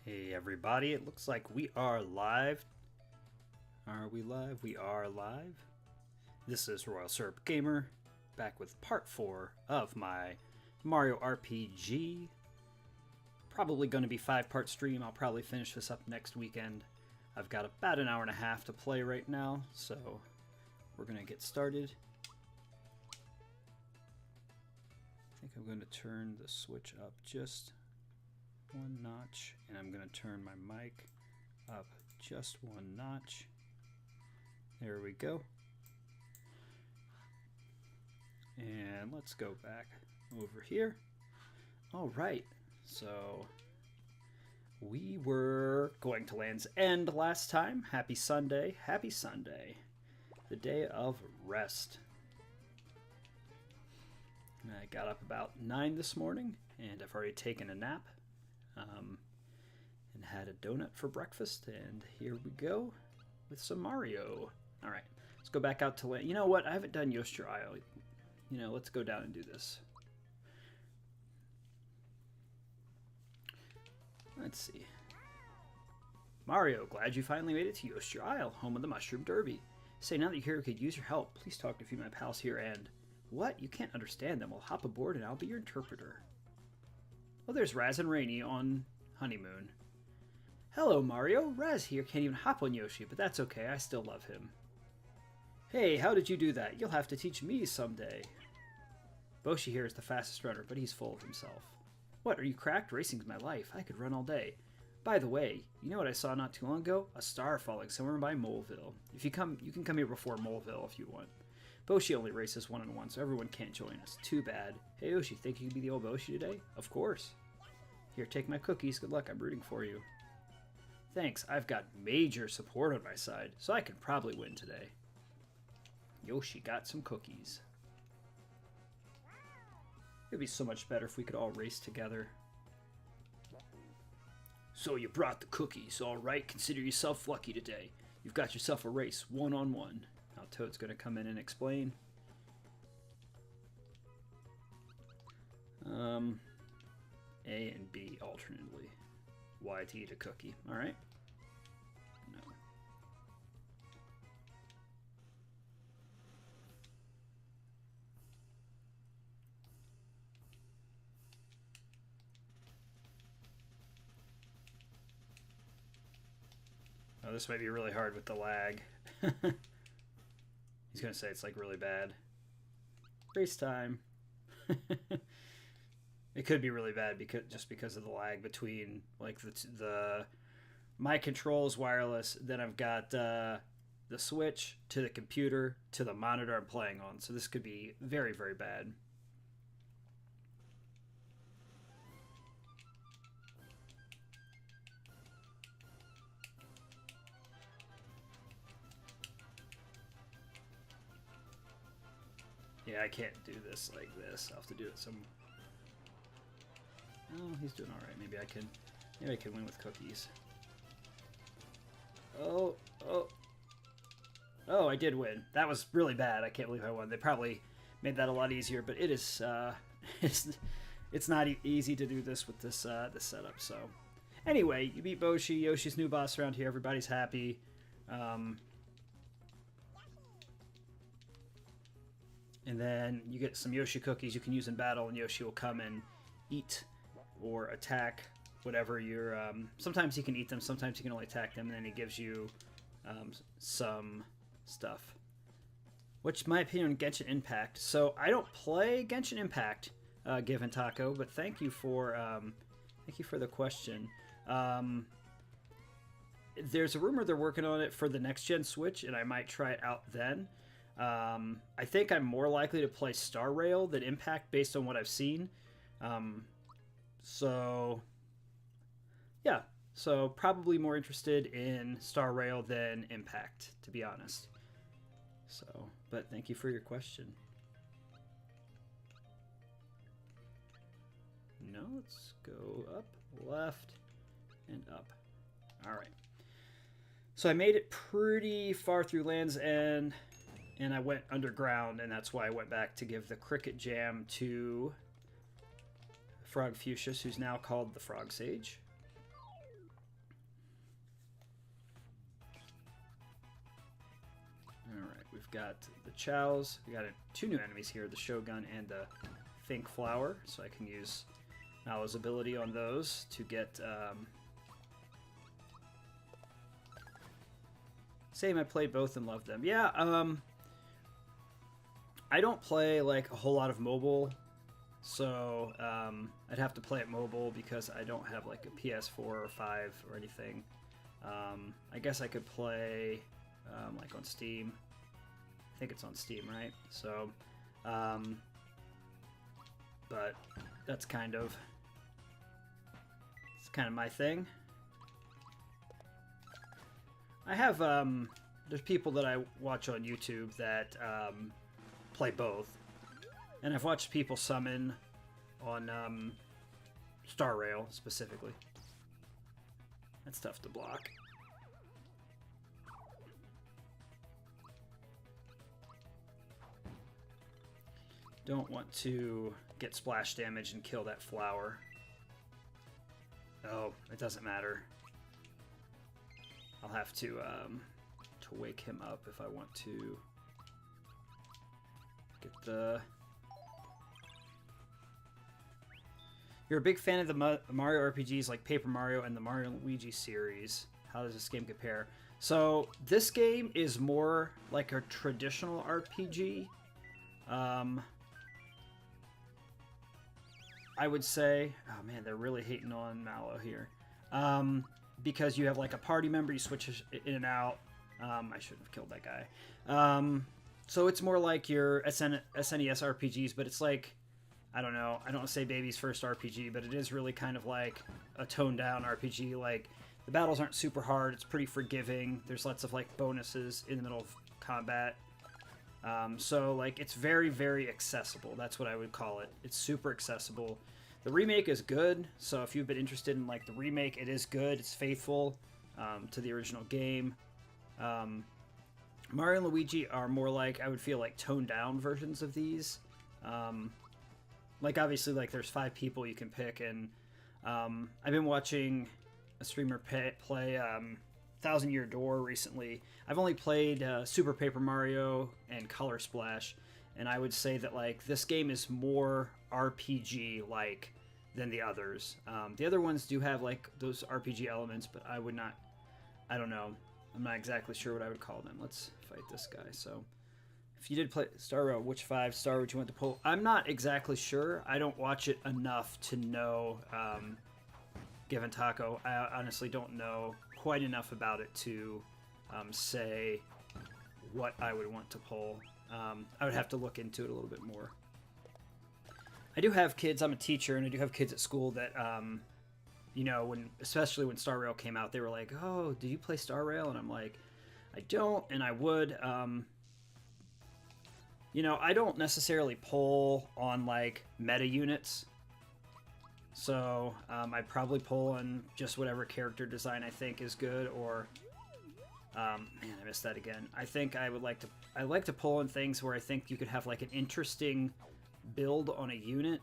Hey everybody, it looks like we are live. Are we live? We are live. This is Royal Syrup Gamer, back with part 4 of my Mario RPG. Probably going to be 5-part stream. I'll probably finish this up next weekend. I've got about an hour and a half to play right now, so we're going to get started. I think I'm going to turn the switch up just one notch, and I'm going to turn my mic up just one notch. There we go. And let's go back over here. All right, so we were going to Land's End last time. Happy Sunday, happy Sunday, the day of rest. And I got up about 9 this morning, and I've already taken a nap. And had a donut for breakfast, and here we go with some Mario. All right, let's go back out to land. You know what? I haven't done Yoshi Isle. You know, let's go down and do this. Let's see. Mario, glad you finally made it to Yoshi Isle, home of the Mushroom Derby. Say, now that you're here, we could use your help. Please talk to a few of my pals here and... What? You can't understand them. Well, hop aboard and I'll be your interpreter. Oh, there's Raz and Rainy on honeymoon. Hello, Mario. Raz here can't even hop on Yoshi, but that's okay. I still love him. Hey, how did you do that? You'll have to teach me someday. Boshi here is the fastest runner, but he's full of himself. What, are you cracked? Racing's my life. I could run all day. By the way, you know what I saw not too long ago? A star falling somewhere by Moleville. If you come, you can come here before Moleville if you want. Boshi only races 1-on-1, so everyone can't join us. Too bad. Hey, Yoshi, think you can be the old Boshi today? Of course. Here, take my cookies. Good luck. I'm rooting for you. Thanks. I've got major support on my side, so I can probably win today. Yoshi got some cookies. It'd be so much better if we could all race together. So you brought the cookies. All right, consider yourself lucky today. You've got yourself a race, 1-on-1. Now Toad's going to come in and explain. A and B alternately. Y to eat a cookie. All right. No. Oh, this might be really hard with the lag. He's going to say it's like really bad. Race time. It could be really bad because of the lag between like the my controls wireless. Then I've got the switch to the computer to the monitor I'm playing on. So this could be very, very bad. Yeah, I can't do this like this. I'll have to do it some... Oh, he's doing all right. Maybe I can win with cookies. Oh, I did win. That was really bad. I can't believe I won. They probably made that a lot easier, but it is it's not easy to do this with this this setup. So anyway, you beat Boshi. Yoshi's new boss around here. Everybody's happy. And then you get some Yoshi cookies you can use in battle, and Yoshi will come and eat or attack whatever you're... sometimes he can eat them, sometimes he can only attack them, and then he gives you some stuff. Which, in my opinion, Genshin Impact. So I don't play Genshin Impact, Given Taco, but thank you for the question. There's a rumor they're working on it for the next-gen Switch, and I might try it out then. I think I'm more likely to play Star Rail than Impact based on what I've seen. So, yeah. So, probably more interested in Star Rail than Impact, to be honest. So, but thank you for your question. No, let's go up, left, and up. All right. So I made it pretty far through Land's End, and I went underground, and that's why I went back to give the Cricket Jam to Frog Fuchsius, who's now called the Frog Sage. got the Chows. We got two new enemies here, the Shogun and the Fink Flower. So I can use Mallow's ability on those to get... Same, I played both and loved them. Yeah, I don't play like a whole lot of mobile, so I'd have to play it mobile because I don't have like a PS4 or 5 or anything. I guess I could play like on Steam. I think it's on Steam, right? So, but that's kind of my thing. I have there's people that I watch on YouTube that play both, and I've watched people summon on Star Rail specifically. That's tough to block. Don't want to get splash damage and kill that flower. Oh, it doesn't matter. I'll have to wake him up if I want to get the... You're a big fan of the Mario RPGs like Paper Mario and the Mario and Luigi series. How does this game compare? So this game is more like a traditional RPG. I would say... Oh man, they're really hating on Mallow here. Because you have like a party member, you switch in and out. I shouldn't have killed that guy. So it's more like your SNES RPGs, but it's like, I don't know, I don't want to say baby's first RPG, but it is really kind of like a toned down RPG. Like, the battles aren't super hard, it's pretty forgiving, there's lots of like bonuses in the middle of combat. So like, it's very, very accessible, that's what I would call it. It's super accessible. The remake is good, so if you've been interested in like the remake, it is good, it's faithful to the original game. Mario and Luigi are more like, I would feel like toned down versions of these. Like obviously like there's 5 people you can pick, and I've been watching a streamer play 1000 Year Door recently. I've only played Super Paper Mario and Color Splash, and I would say that like this game is more RPG like than the others. The other ones do have like those RPG elements, but I don't know. I'm not exactly sure what I would call them. Let's fight this guy. So if you did play Star Rail, which 5-star would you want to pull? I'm not exactly sure. I don't watch it enough to know Given Taco. I honestly don't know quite enough about it to say what I would want to pull. I would have to look into it a little bit more. I do have kids. I'm a teacher, and I do have kids at school that, you know, especially when Star Rail came out, they were like, "Oh, did you play Star Rail?" And I'm like, "I don't," and I would. You know, I don't necessarily pull on like meta units, so I'd probably pull on just whatever character design I think is good. Or, man, I missed that again. I think I like to pull on things where I think you could have like an interesting build on a unit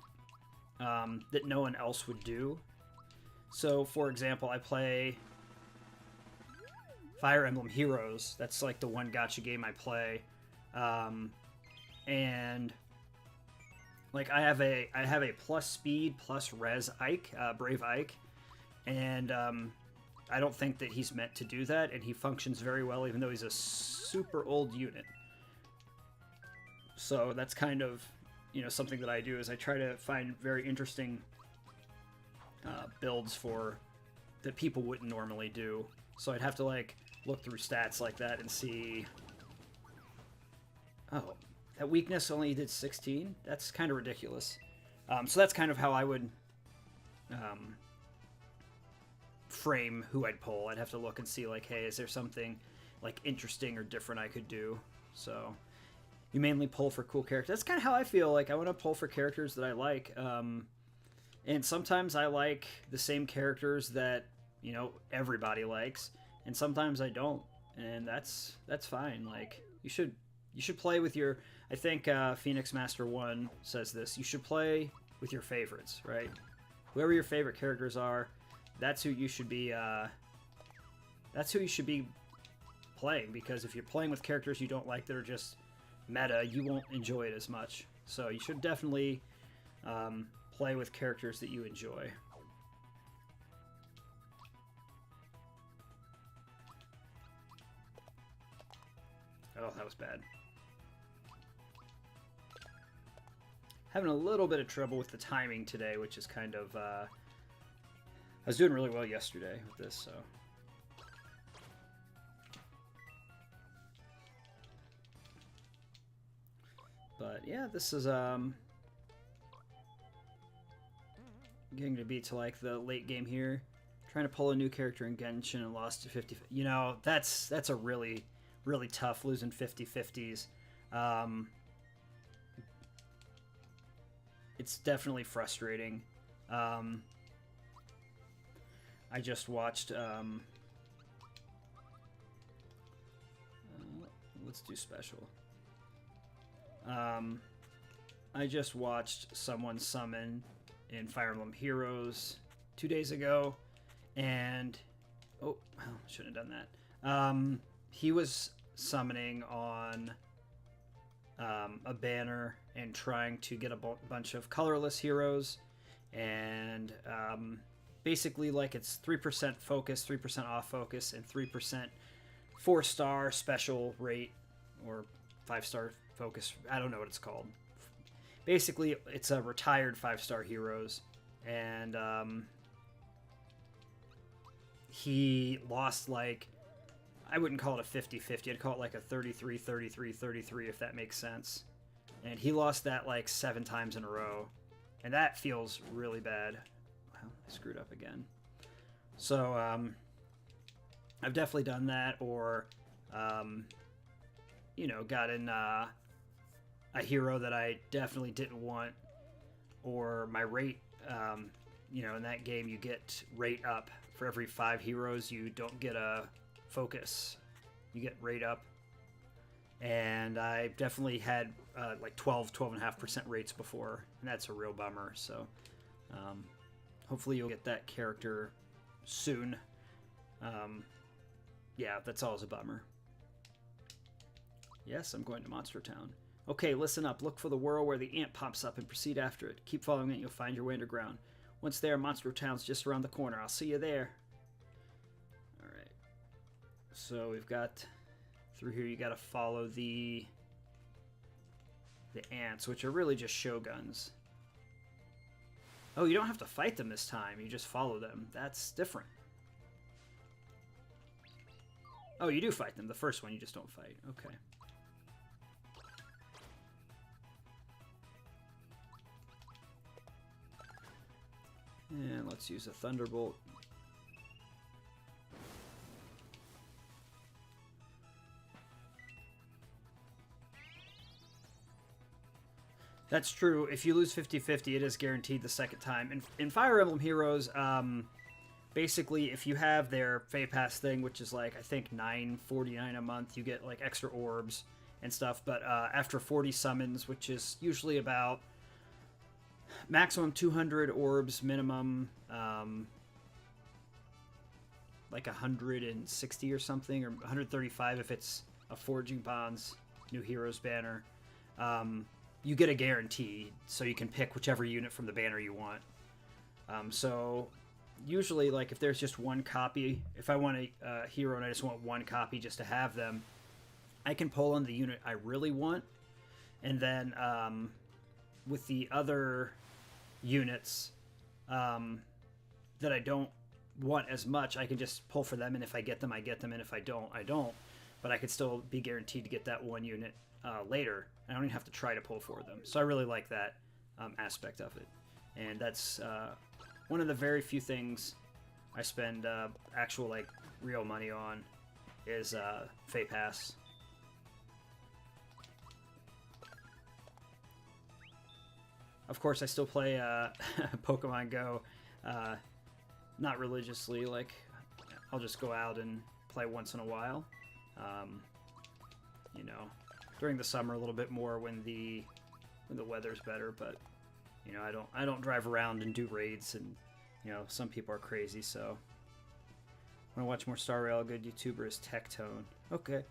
that no one else would do. So, for example, I play Fire Emblem Heroes. That's like the one gacha game I play, and like I have a plus speed plus res Ike, Brave Ike, and I don't think that he's meant to do that, and he functions very well even though he's a super old unit. So that's kind of, you know, something that I do is I try to find very interesting builds for that people wouldn't normally do. So I'd have to like look through stats like that and see, oh, that weakness only did 16? That's kind of ridiculous. So that's kind of how I would frame who I'd pull. I'd have to look and see like, hey, is there something like interesting or different I could do? So you mainly pull for cool characters. That's kind of how I feel. Like, I want to pull for characters that I like. And sometimes I like the same characters that, you know, everybody likes, and sometimes I don't. And that's fine. Like, you should play with your... I think Phoenix Master 1 says this. You should play with your favorites, right? Whoever your favorite characters are, that's who you should be... that's who you should be playing, because if you're playing with characters you don't like that are just meta, you won't enjoy it as much. So you should definitely play with characters that you enjoy. Oh, that was bad. Having a little bit of trouble with the timing today, which is kind of... I was doing really well yesterday with this, so... But yeah, this is getting to be to like the late game here. Trying to pull a new character in Genshin and lost to 50. You know, that's a really tough, losing 50-50s. It's definitely frustrating. I just watched let's do special. I just watched someone summon in Fire Emblem Heroes 2 days ago, and oh, shouldn't have done that. He was summoning on a banner and trying to get a bunch of colorless heroes, and basically like it's 3% focus, 3% off focus, and 3% 4-star special rate or 5-star focus. I don't know what it's called. Basically, it's a retired 5-star heroes, and he lost like, I wouldn't call it a 50-50. I'd call it like a 33-33-33, if that makes sense. And he lost that like 7 times in a row, and that feels really bad. Well, I screwed up again. So I've definitely done that, or you know, gotten a hero that I definitely didn't want, or my rate. You know, in that game you get rate up. For every 5 heroes you don't get a focus, you get rate up. And I definitely had like 12.5% rates before, and that's a real bummer. So hopefully you'll get that character soon. Yeah, that's always a bummer. Yes, I'm going to Monster Town. Okay, listen up. Look for the whirl where the ant pops up and proceed after it. Keep following it and you'll find your way underground. Once there, Monster Town's just around the corner. I'll see you there. Alright. So we've got... Through here you gotta follow the ants, which are really just shoguns. Oh, you don't have to fight them this time. You just follow them. That's different. Oh, you do fight them. The first one you just don't fight. Okay. And let's use a Thunderbolt. That's true. If you lose 50-50, it is guaranteed the second time. In Fire Emblem Heroes, basically, if you have their Fay Pass thing, which is like, I think $9.49 a month, you get like extra orbs and stuff. But after 40 summons, which is usually about maximum 200 orbs, minimum like 160 or something, or 135 if it's a Forging Bonds New Heroes banner. You get a guarantee, so you can pick whichever unit from the banner you want. So usually, like, if there's just one copy, if I want a hero and I just want one copy just to have them, I can pull on the unit I really want, and then with the other units that I don't want as much, I can just pull for them, and if I get them, I get them, and if I don't, I don't. But I could still be guaranteed to get that one unit later. I don't even have to try to pull for them. So I really like that aspect of it. And that's one of the very few things I spend actual, like, real money on is Fay Pass. Of course, I still play Pokemon Go, not religiously. Like, I'll just go out and play once in a while. You know, during the summer a little bit more when the weather's better, but you know, I don't drive around and do raids, and you know, some people are crazy. So want to watch more Star Rail? A good YouTuber is Tectone. Okay.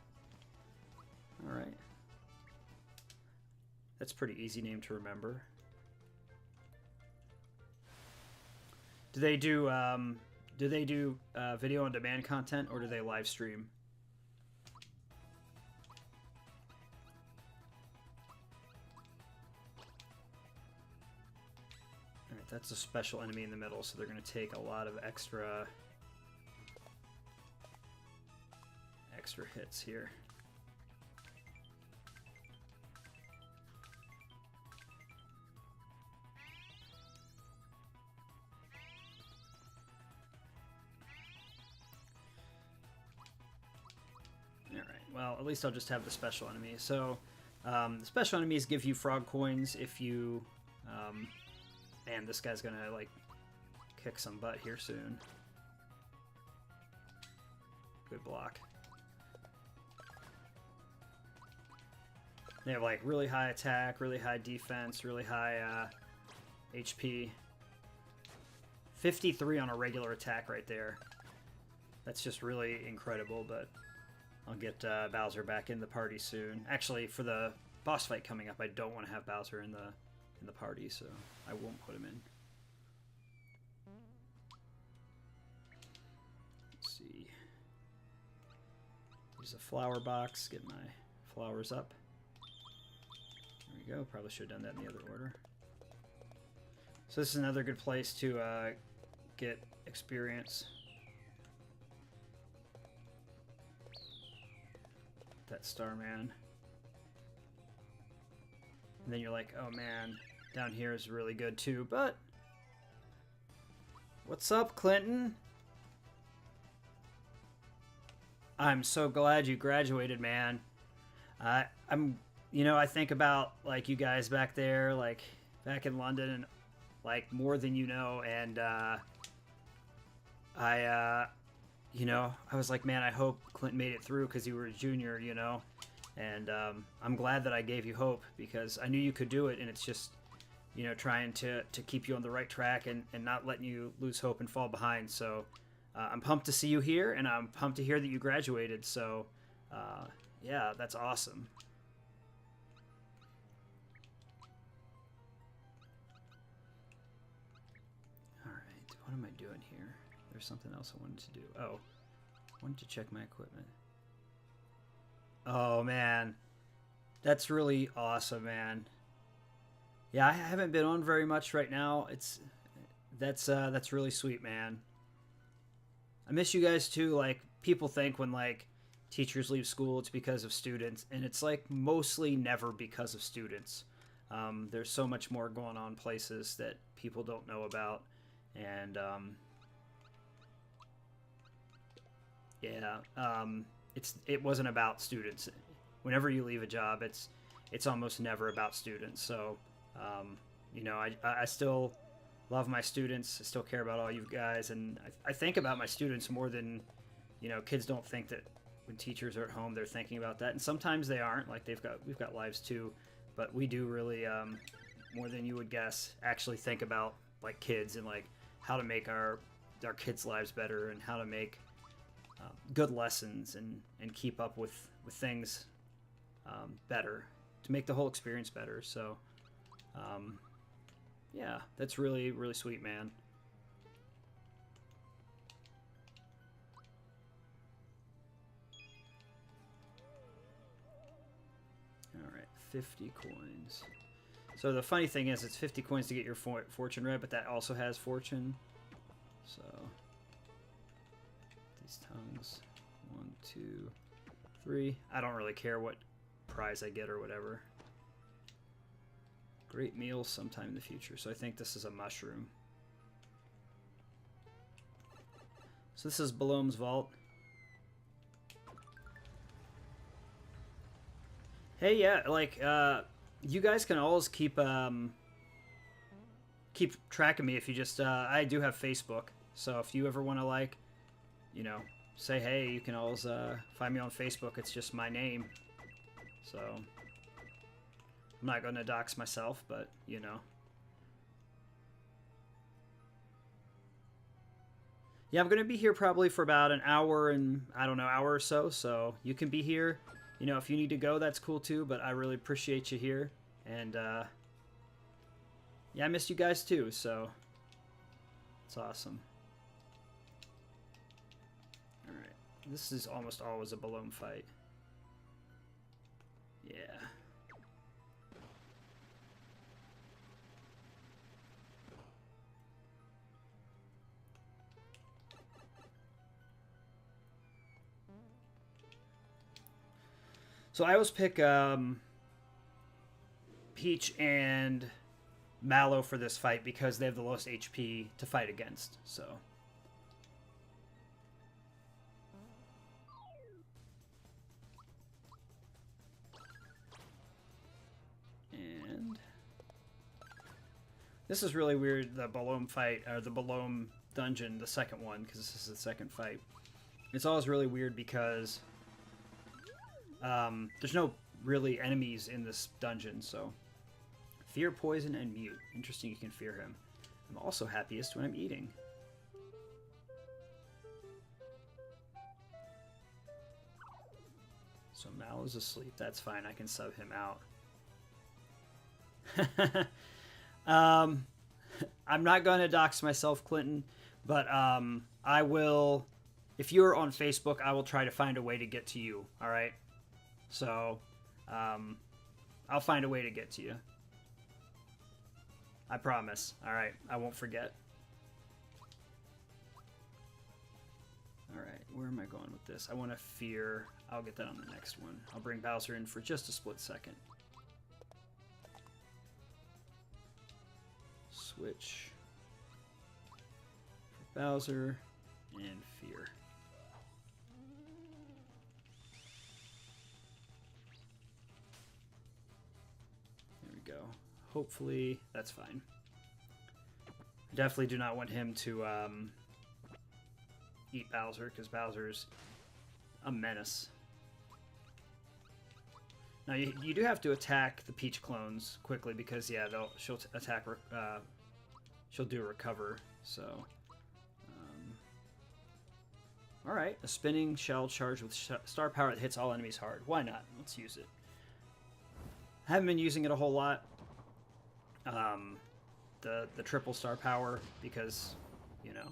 All right. That's a pretty easy name to remember. Do they do video on demand content, or do they live stream? All right, that's a special enemy in the middle, so they're going to take a lot of extra hits here. Well, at least I'll just have the special enemy. So, the special enemies give you frog coins if you... man, this guy's gonna, like, kick some butt here soon. Good block. They have, like, really high attack, really high defense, really high HP. 53 on a regular attack right there. That's just really incredible, but... I'll get Bowser back in the party soon. Actually, for the boss fight coming up, I don't want to have Bowser in the party, so I won't put him in. Let's see. Use a flower box, get my flowers up. There we go. Probably should have done that in the other order. So this is another good place to get experience. That Starman. And then you're like, oh man, down here is really good too, but... What's up, Clinton? I'm so glad you graduated, man. I'm, you know, I think about, like, you guys back there, like, back in London, and, like, more than you know, and, you know, I was like, man, I hope Clinton made it through because you were a junior, you know. And I'm glad that I gave you hope because I knew you could do it. And it's just, you know, trying to keep you on the right track and not letting you lose hope and fall behind. So I'm pumped to see you here, and I'm pumped to hear that you graduated. So, yeah, that's awesome. All right, what am I doing here? There's something else I wanted to do. Oh, I wanted to check my equipment. Oh, man. That's really awesome, man. Yeah, I haven't been on very much right now. That's really sweet, man. I miss you guys too. Like, people think when, like, teachers leave school, it's because of students, and it's, like, mostly never because of students. There's so much more going on places that people don't know about, and, yeah, it wasn't about students. Whenever you leave a job, it's almost never about students. So, you know, I still love my students. I still care about all you guys, and I think about my students more than, you know, kids don't think that when teachers are at home they're thinking about that, and sometimes they aren't. Like, we've got lives too, but we do really, more than you would guess, actually think about, like, kids and, like, how to make our kids' lives better and how to make good lessons and keep up with things better, to make the whole experience better. So yeah, that's really, really sweet, man. All right, 50 coins. So the funny thing is, it's 50 coins to get your fortune red, but that also has fortune. So these tongues, 1, 2, 3. I don't really care what prize I get or whatever. Great meal sometime in the future. So I think this is a mushroom. So this is Balom's vault. Hey, yeah, like, you guys can always keep track of me if you just, I do have Facebook. So if you ever want to, like, you know, say hey, you can always find me on Facebook. It's just my name. So I'm not going to dox myself, but, you know. Yeah, I'm going to be here probably for about an hour and, I don't know, hour or so. So you can be here. You know, if you need to go, that's cool too, but I really appreciate you here. And yeah, I missed you guys too, so it's awesome. Alright, this is almost always a balloon fight. Yeah. So I always pick Peach and Mallow for this fight because they have the lowest HP to fight against. So. And this is really weird, the Balloon fight, or the Balloon dungeon, the second one, because this is the second fight. It's always really weird because there's no really enemies in this dungeon, so. Fear, poison, and mute. Interesting you can fear him. I'm also happiest when I'm eating. So Mallow's asleep. That's fine. I can sub him out. I'm not going to dox myself, Clinton, but I will... If you're on Facebook, I will try to find a way to get to you, alright? So, I'll find a way to get to you. I promise. Alright, I won't forget. Alright, where am I going with this? I want to fear... I'll get that on the next one. I'll bring Bowser in for just a split second. Switch. For Bowser and fear. There we go. Hopefully, that's fine. I definitely do not want him to eat Bowser, because Bowser's a menace. Now, you do have to attack the Peach clones quickly, because, yeah, she'll attack, she'll do a recover, so... Alright, a spinning shell charged with star power that hits all enemies hard. Why not? Let's use it. I haven't been using it a whole lot. The triple star power, because, you know,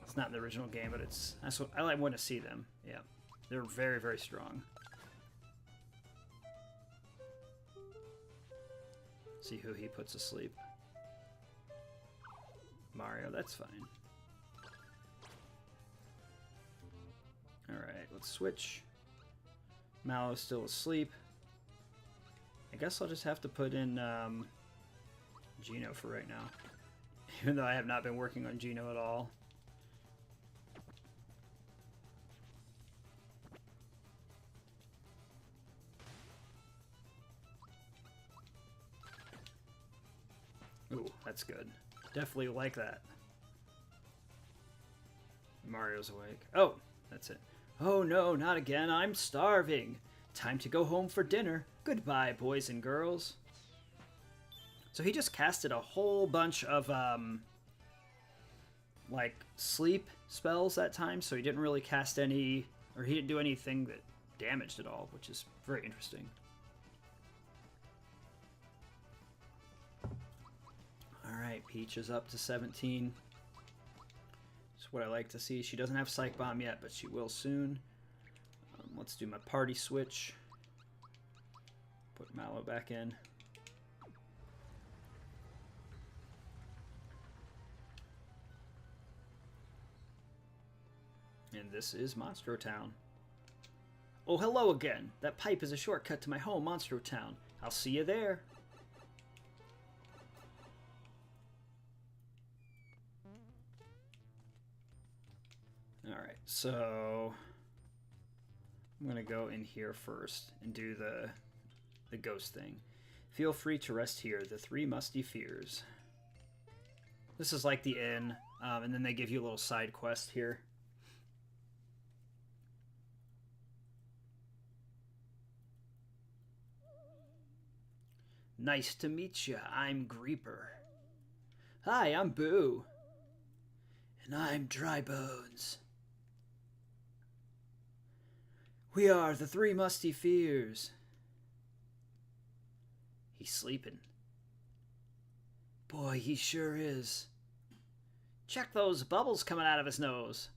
it's not in the original game, but that's what I want to see them. Yeah, they're very, very strong. See who he puts asleep. Mario, that's fine. Alright, let's switch. Mallow's still asleep. I guess I'll just have to put in Geno for right now. Even though I have not been working on Geno at all. Ooh, that's good. Definitely like that. Mario's awake. Oh, that's it. Oh no, not again. I'm starving. Time to go home for dinner. Goodbye, boys and girls. So he just casted a whole bunch of, like, sleep spells that time, so he didn't really cast any, or he didn't do anything that damaged at all, which is very interesting. Alright, Peach is up to 17. That's what I like to see. She doesn't have Psych Bomb yet, but she will soon. Let's do my party switch. Put Mallow back in. And this is Monstro Town. Oh, hello again. That pipe is a shortcut to my home, Monstro Town. I'll see you there. Alright, so I'm going to go in here first and do the ghost thing. Feel free to rest here, the three musty fears. This is like the inn, and then they give you a little side quest here. Nice to meet you. I'm Greeper. Hi, I'm Boo. And I'm Dry Bones. We are the three musty fears. He's sleeping. Boy, he sure is. Check those bubbles coming out of his nose.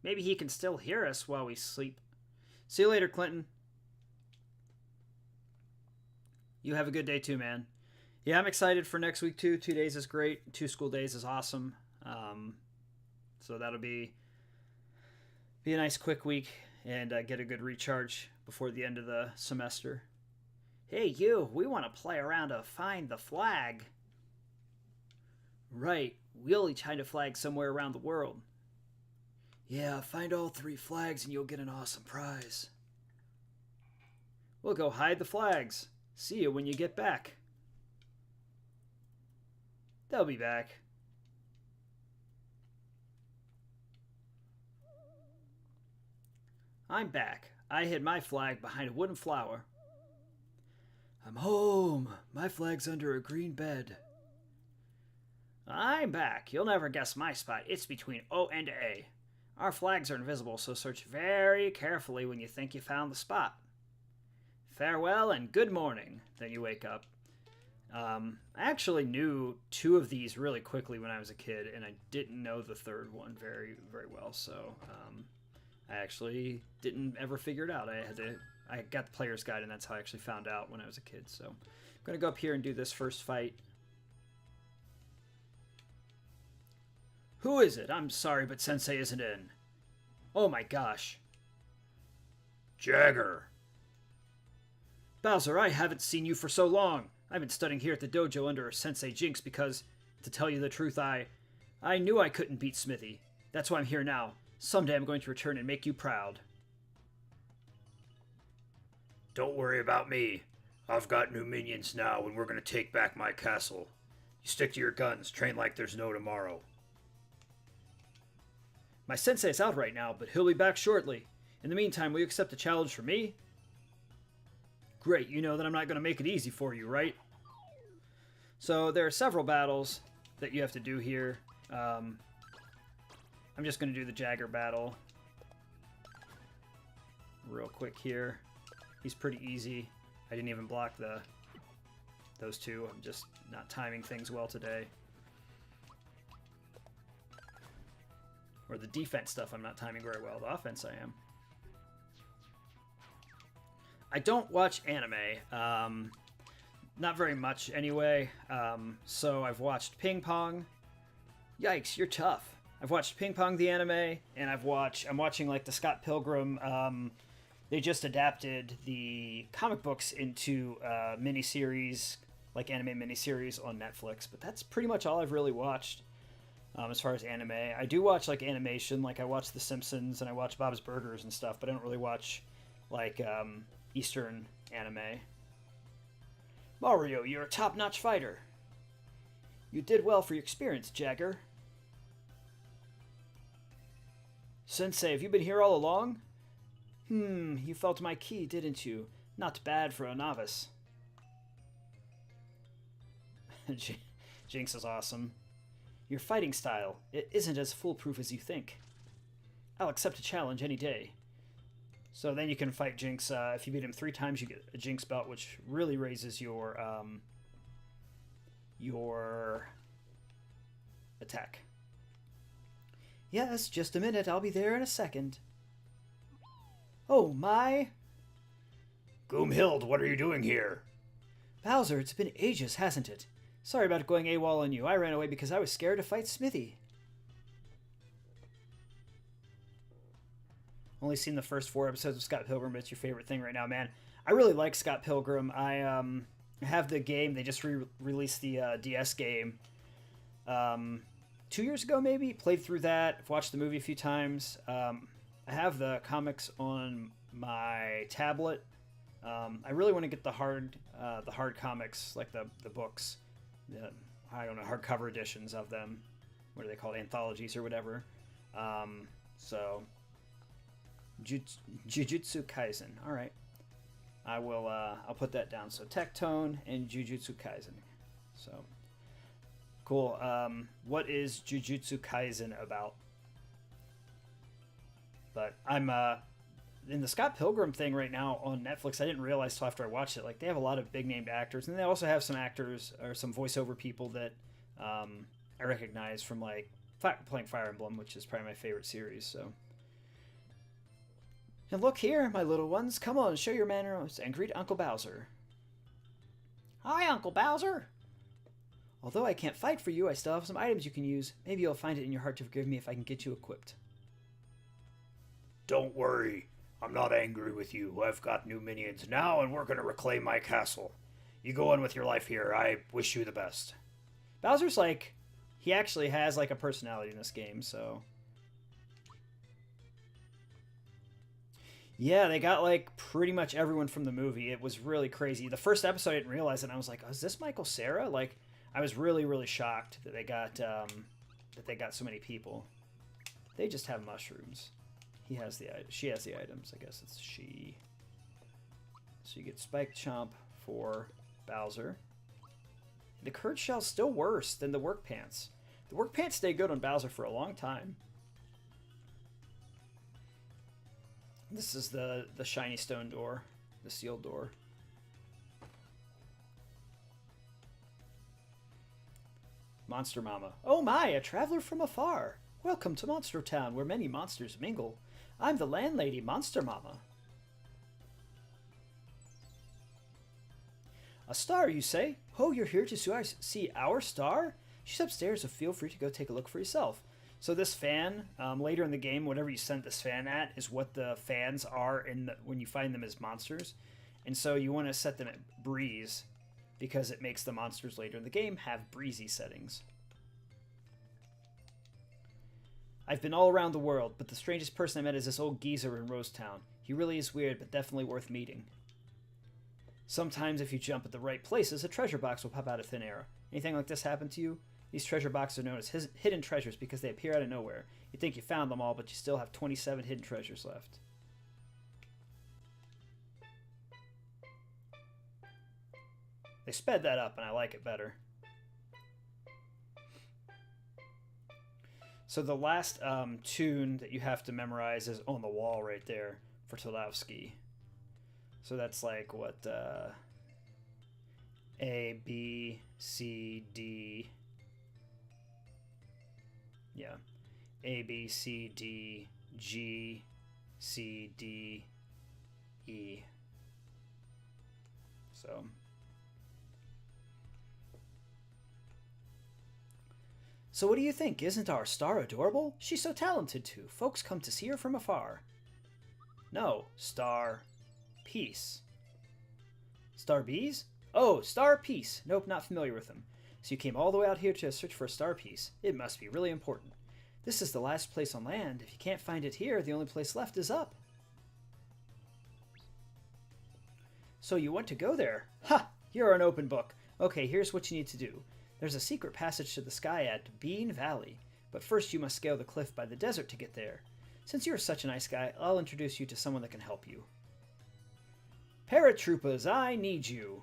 Maybe he can still hear us while we sleep. See you later, Clinton. You have a good day too, man. Yeah, I'm excited for next week too. 2 days is great. 2 school days is awesome. So that'll be a nice quick week and get a good recharge before the end of the semester. Hey, you, we want to play around to find the flag. Right, we'll each hide a flag somewhere around the world. Yeah, find all 3 flags and you'll get an awesome prize. We'll go hide the flags. See you when you get back. They'll be back. I'm back. I hid my flag behind a wooden flower. I'm home. My flag's under a green bed. I'm back. You'll never guess my spot. It's between O and A. Our flags are invisible, so search very carefully when you think you found the spot. Farewell and good morning. Then you wake up. I actually knew 2 of these really quickly when I was a kid, and I didn't know the 3rd one very, very well, so I actually didn't ever figure it out. I got the player's guide, and that's how I actually found out when I was a kid. So I'm going to go up here and do this first fight. Who is it? I'm sorry, but Sensei isn't in. Oh my gosh. Jagger. Bowser, I haven't seen you for so long. I've been studying here at the dojo under Sensei Jinx because, to tell you the truth, I knew I couldn't beat Smithy. That's why I'm here now. Someday I'm going to return and make you proud. Don't worry about me. I've got new minions now, and we're going to take back my castle. You stick to your guns, train like there's no tomorrow. My sensei's out right now, but he'll be back shortly. In the meantime, will you accept a challenge from me? Great, you know that I'm not going to make it easy for you, right? So there are several battles that you have to do here. I'm just going to do the Jagger battle real quick here. He's pretty easy. I didn't even block those 2. I'm just not timing things well today. Or the defense stuff I'm not timing very well. The offense I am. I don't watch anime. Not very much anyway. So I've watched Ping Pong. Yikes, you're tough. I've watched Ping Pong the anime, and I'm watching like the Scott Pilgrim. They just adapted the comic books into miniseries, like anime miniseries on Netflix. But that's pretty much all I've really watched as far as anime. I do watch like animation, like I watch The Simpsons and I watch Bob's Burgers and stuff, but I don't really watch like Eastern anime. Mario, you're a top-notch fighter. You did well for your experience, Jagger. Sensei, have you been here all along? You felt my key, didn't you? Not bad for a novice. Jinx is awesome. Your fighting style, it isn't as foolproof as you think. I'll accept a challenge any day. So then you can fight Jinx. If you beat him 3 times, you get a Jinx belt, which really raises your attack. Yes, just a minute. I'll be there in a second. Oh, my. Goomhild, what are you doing here? Bowser, it's been ages, hasn't it? Sorry about going AWOL on you. I ran away because I was scared to fight Smithy. Only seen the first 4 episodes of Scott Pilgrim, but it's your favorite thing right now, man. I really like Scott Pilgrim. I have the game. They just released the DS game 2 years ago, maybe. Played through that. I've watched the movie a few times. I have the comics on my tablet. I really want to get the hard comics, like the books. I don't know, hardcover editions of them. What are they called? Anthologies or whatever. So, Jujutsu Kaisen. All right. I will. I'll put that down. So Tectone and Jujutsu Kaisen. So cool. What is Jujutsu Kaisen about? But I'm in the Scott Pilgrim thing right now on Netflix, I didn't realize till after I watched it. Like they have a lot of big named actors, and they also have some actors or some voiceover people that I recognize from like playing Fire Emblem, which is probably my favorite series. So, and look here, my little ones, come on, show your manners and greet Uncle Bowser. Hi, Uncle Bowser. Although I can't fight for you, I still have some items you can use. Maybe you'll find it in your heart to forgive me if I can get you equipped. Don't worry. I'm not angry with you. I've got new minions now, and we're going to reclaim my castle. You go on with your life here. I wish you the best. Bowser's like, he actually has like a personality in this game, so. Yeah, they got like pretty much everyone from the movie. It was really crazy. The first episode, I didn't realize it, and I was like, oh, is this Michael Cera? Like, I was really, really shocked that they got so many people. They just have mushrooms. She has the items. I guess it's she. So you get Spiked Chomp for Bowser. The curd shell's still worse than the work pants. The work pants stay good on Bowser for a long time. This is the shiny stone door, the sealed door. Monster Mama. Oh my, a traveler from afar. Welcome to Monster Town, where many monsters mingle. I'm the landlady, Monster Mama. A star, you say? Oh, you're here to see our star? She's upstairs, so feel free to go take a look for yourself. So this fan, later in the game, whatever you sent this fan at is what the fans are when you find them as monsters. And so you want to set them at breeze, because it makes the monsters later in the game have breezy settings. I've been all around the world, but the strangest person I met is this old geezer in Rosetown. He really is weird, but definitely worth meeting. Sometimes if you jump at the right places, a treasure box will pop out of thin air. Anything like this happen to you? These treasure boxes are known as hidden treasures because they appear out of nowhere. You think you found them all, but you still have 27 hidden treasures left. They sped that up, and I like it better. So the last tune that you have to memorize is on the wall right there for Tolowski. So that's like what A, B, C, D. Yeah. A, B, C, D, G, C, D, E. So. So what do you think? Isn't our star adorable? She's so talented too. Folks come to see her from afar. No, Star Peace. Star Bees? Oh, Star Peace. Nope, not familiar with them. So you came all the way out here to search for a star piece. It must be really important. This is the last place on land. If you can't find it here, the only place left is up. So you want to go there? Ha! You're an open book. Okay, here's what you need to do. There's a secret passage to the sky at Bean Valley, but first you must scale the cliff by the desert to get there. Since you're such a nice guy, I'll introduce you to someone that can help you. Paratroopas, I need you.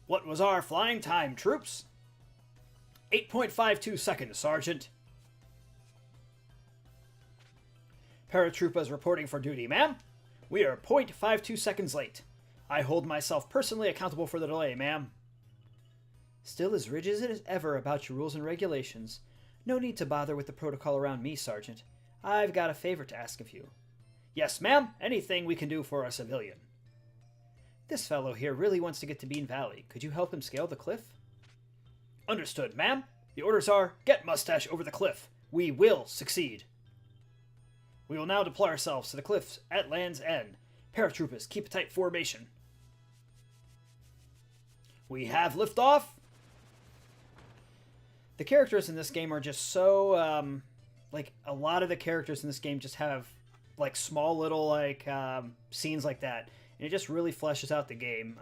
What was our flying time, troops? 8.52 seconds, Sergeant. Paratroopers reporting for duty, ma'am. We are 0.52 seconds late. I hold myself personally accountable for the delay, ma'am. Still as rigid as ever about your rules and regulations. No need to bother with the protocol around me, Sergeant. I've got a favor to ask of you. Yes, ma'am. Anything we can do for a civilian. This fellow here really wants to get to Bean Valley. Could you help him scale the cliff? Understood, ma'am. The orders are, get Mustache over the cliff. We will succeed. We will now deploy ourselves to the cliffs at Land's End. Paratroopers, keep a tight formation. We have liftoff. The characters in this game are just so, like, a lot of the characters in this game just have, like, small little, like, scenes like that. And it just really fleshes out the game.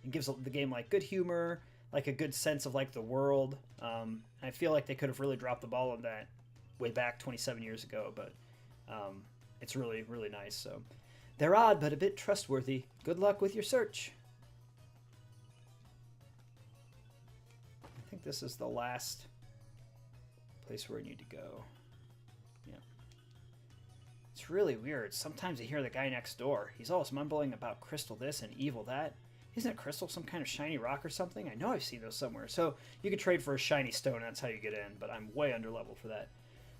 It gives the game, like, good humor, like, a good sense of, like, the world. I feel like they could have really dropped the ball on that way back 27 years ago, but it's really, really nice. So they're odd, but a bit trustworthy. Good luck with your search. I think this is the last place where I need to go. Yeah. It's really weird. Sometimes I hear the guy next door. He's always mumbling about crystal this and evil that. Isn't crystal some kind of shiny rock or something? I know I've seen those somewhere. So you could trade for a shiny stone. That's how you get in. But I'm way under level for that.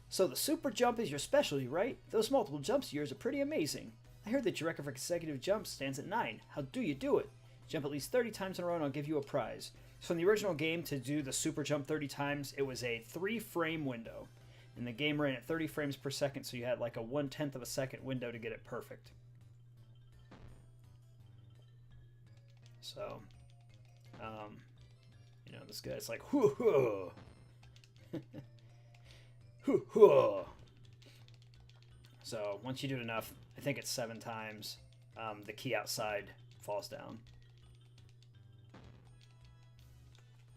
So the super jump is your specialty, right? Those multiple jumps of yours are pretty amazing. I heard that your record for consecutive jumps stands at 9. How do you do it? Jump at least 30 times in a row and I'll give you a prize. So in the original game, to do the super jump 30 times, it was a 3-frame window. And the game ran at 30 frames per second, so you had like a 1/10 of a second window to get it perfect. So, you know, this guy's like, hoo hoo, hoo hoo. So once you do it enough, I think it's 7 times, the key outside falls down.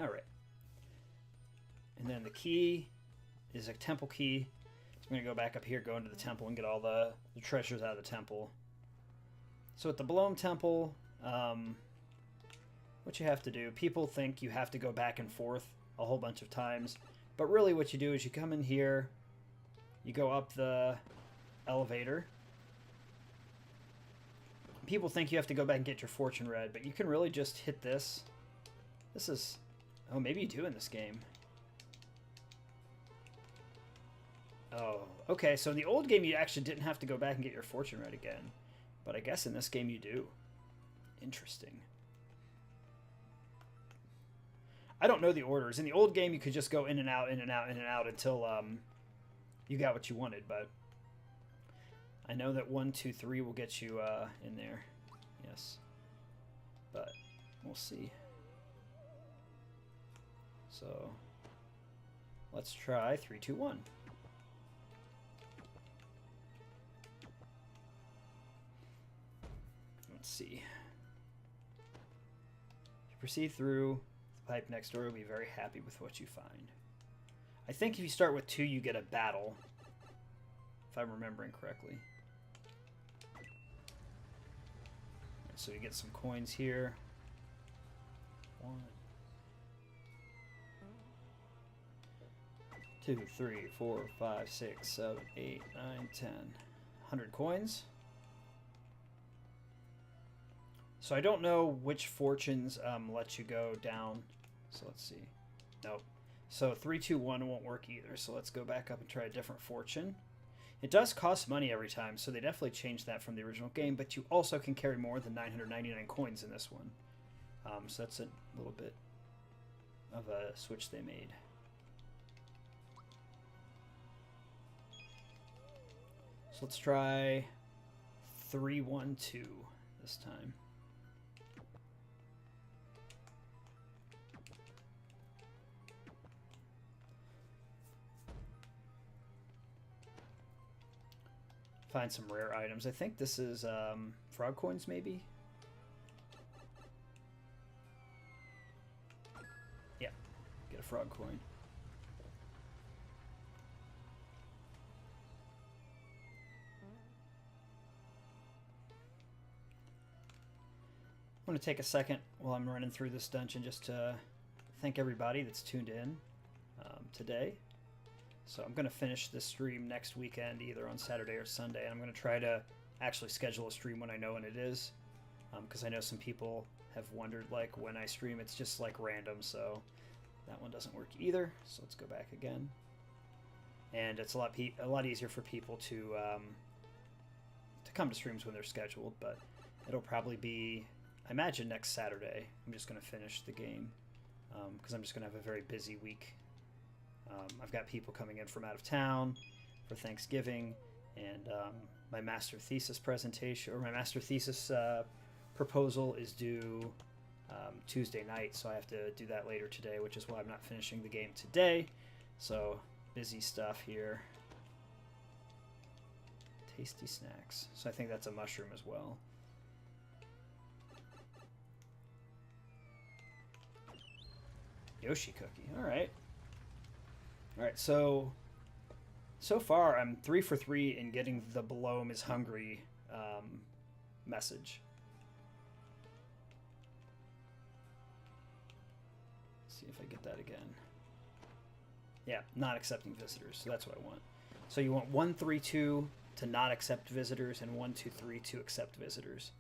All right. And then the key is a temple key. So I'm going to go back up here, go into the temple, and get all the treasures out of the temple. So at the Bloom Temple, what you have to do, people think you have to go back and forth a whole bunch of times. But really what you do is you come in here, you go up the elevator. People think you have to go back and get your fortune read, but you can really just hit this. This is... Oh, maybe you do in this game. Oh, okay, so in the old game you actually didn't have to go back and get your fortune read again. But I guess in this game you do. Interesting. I don't know the orders. In the old game you could just go in and out, in and out, in and out until you got what you wanted, but I know that 1, 2, 3 will get you in there. Yes. But we'll see. So let's try 3, 2, 1. Let's see. If you proceed through the pipe next door, you'll be very happy with what you find. I think if you start with 2, you get a battle, if I'm remembering correctly. Right, so you get some coins here. 1, 2, 3, 4, 5, 6, 7, 8, 9, 10. 100 coins. So I don't know which fortunes let you go down. So let's see. Nope. So 3, 2, 1 won't work either. So let's go back up and try a different fortune. It does cost money every time, so they definitely changed that from the original game, but you also can carry more than 999 coins in this one. So that's a little bit of a switch they made. So let's try 3, 1, 2 this time. Find some rare items. I think this is frog coins, maybe? Yeah, get a frog coin. I'm going to take a second while I'm running through this dungeon just to thank everybody that's tuned in today. So I'm going to finish this stream next weekend, either on Saturday or Sunday. And I'm going to try to actually schedule a stream when I know when it is. Because I know some people have wondered, like, when I stream, it's just, like, random. So that one doesn't work either. So let's go back again. And it's a lot easier for people to come to streams when they're scheduled. But it'll probably be, I imagine, next Saturday. I'm just going to finish the game. Because I'm just going to have a very busy week. I've got people coming in from out of town for Thanksgiving, and my master thesis presentation, or my master thesis proposal is due Tuesday night, so I have to do that later today, which is why I'm not finishing the game today. So busy stuff here. Tasty snacks. So I think that's a mushroom as well. Yoshi cookie. All right. All right, so far I'm 3 for 3 in getting the Bloom is hungry message. Let's see if I get that again. Yeah, not accepting visitors. So that's what I want. So you want 132 to not accept visitors and 123 to accept visitors.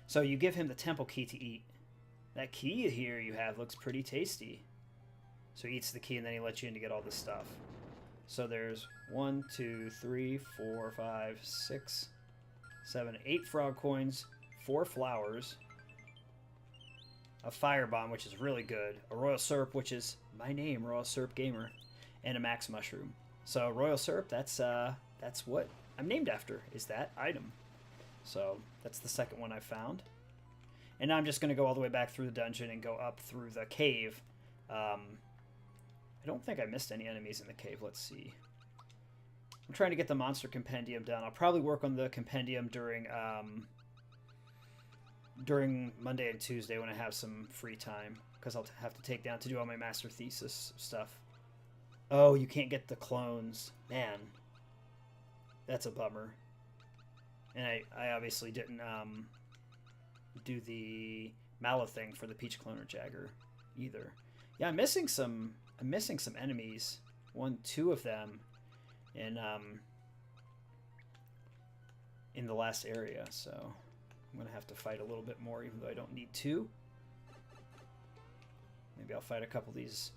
So you give him the temple key to eat. That key here you have looks pretty tasty. So he eats the key and then he lets you in to get all this stuff. So there's 1, 2, 3, 4, 5, 6, 7, 8 frog coins, 4 flowers, a firebomb, which is really good, a royal syrup, which is my name, Royal Syrup Gamer, and a max mushroom. So royal syrup, that's what I'm named after, is that item. So that's the second one I found. And now I'm just going to go all the way back through the dungeon and go up through the cave. I don't think I missed any enemies in the cave. Let's see. I'm trying to get the monster compendium done. I'll probably work on the compendium during Monday and Tuesday when I have some free time, because I'll have to take down to do all my master thesis stuff. Oh, you can't get the clones. Man, that's a bummer. And I obviously didn't do the Mallow thing for the Peach Cloner Jagger either. Yeah, I'm missing some enemies. 2 of them in the last area, so I'm gonna have to fight a little bit more, even though I don't need to. Maybe I'll fight a couple of these.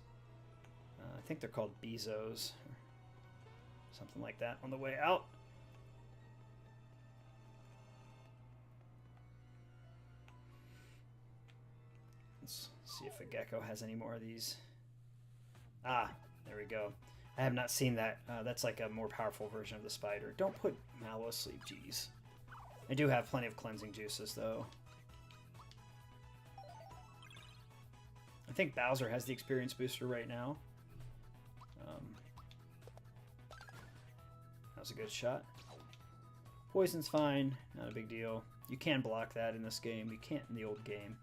I think they're called Bezos, or something like that, on the way out. Let's see if a gecko has any more of these. Ah, there we go. I have not seen that. That's like a more powerful version of the spider. Don't put Mallow asleep, jeez. I do have plenty of cleansing juices, though. I think Bowser has the experience booster right now. That was a good shot. Poison's fine, not a big deal. You can block that in this game. You can't in the old game.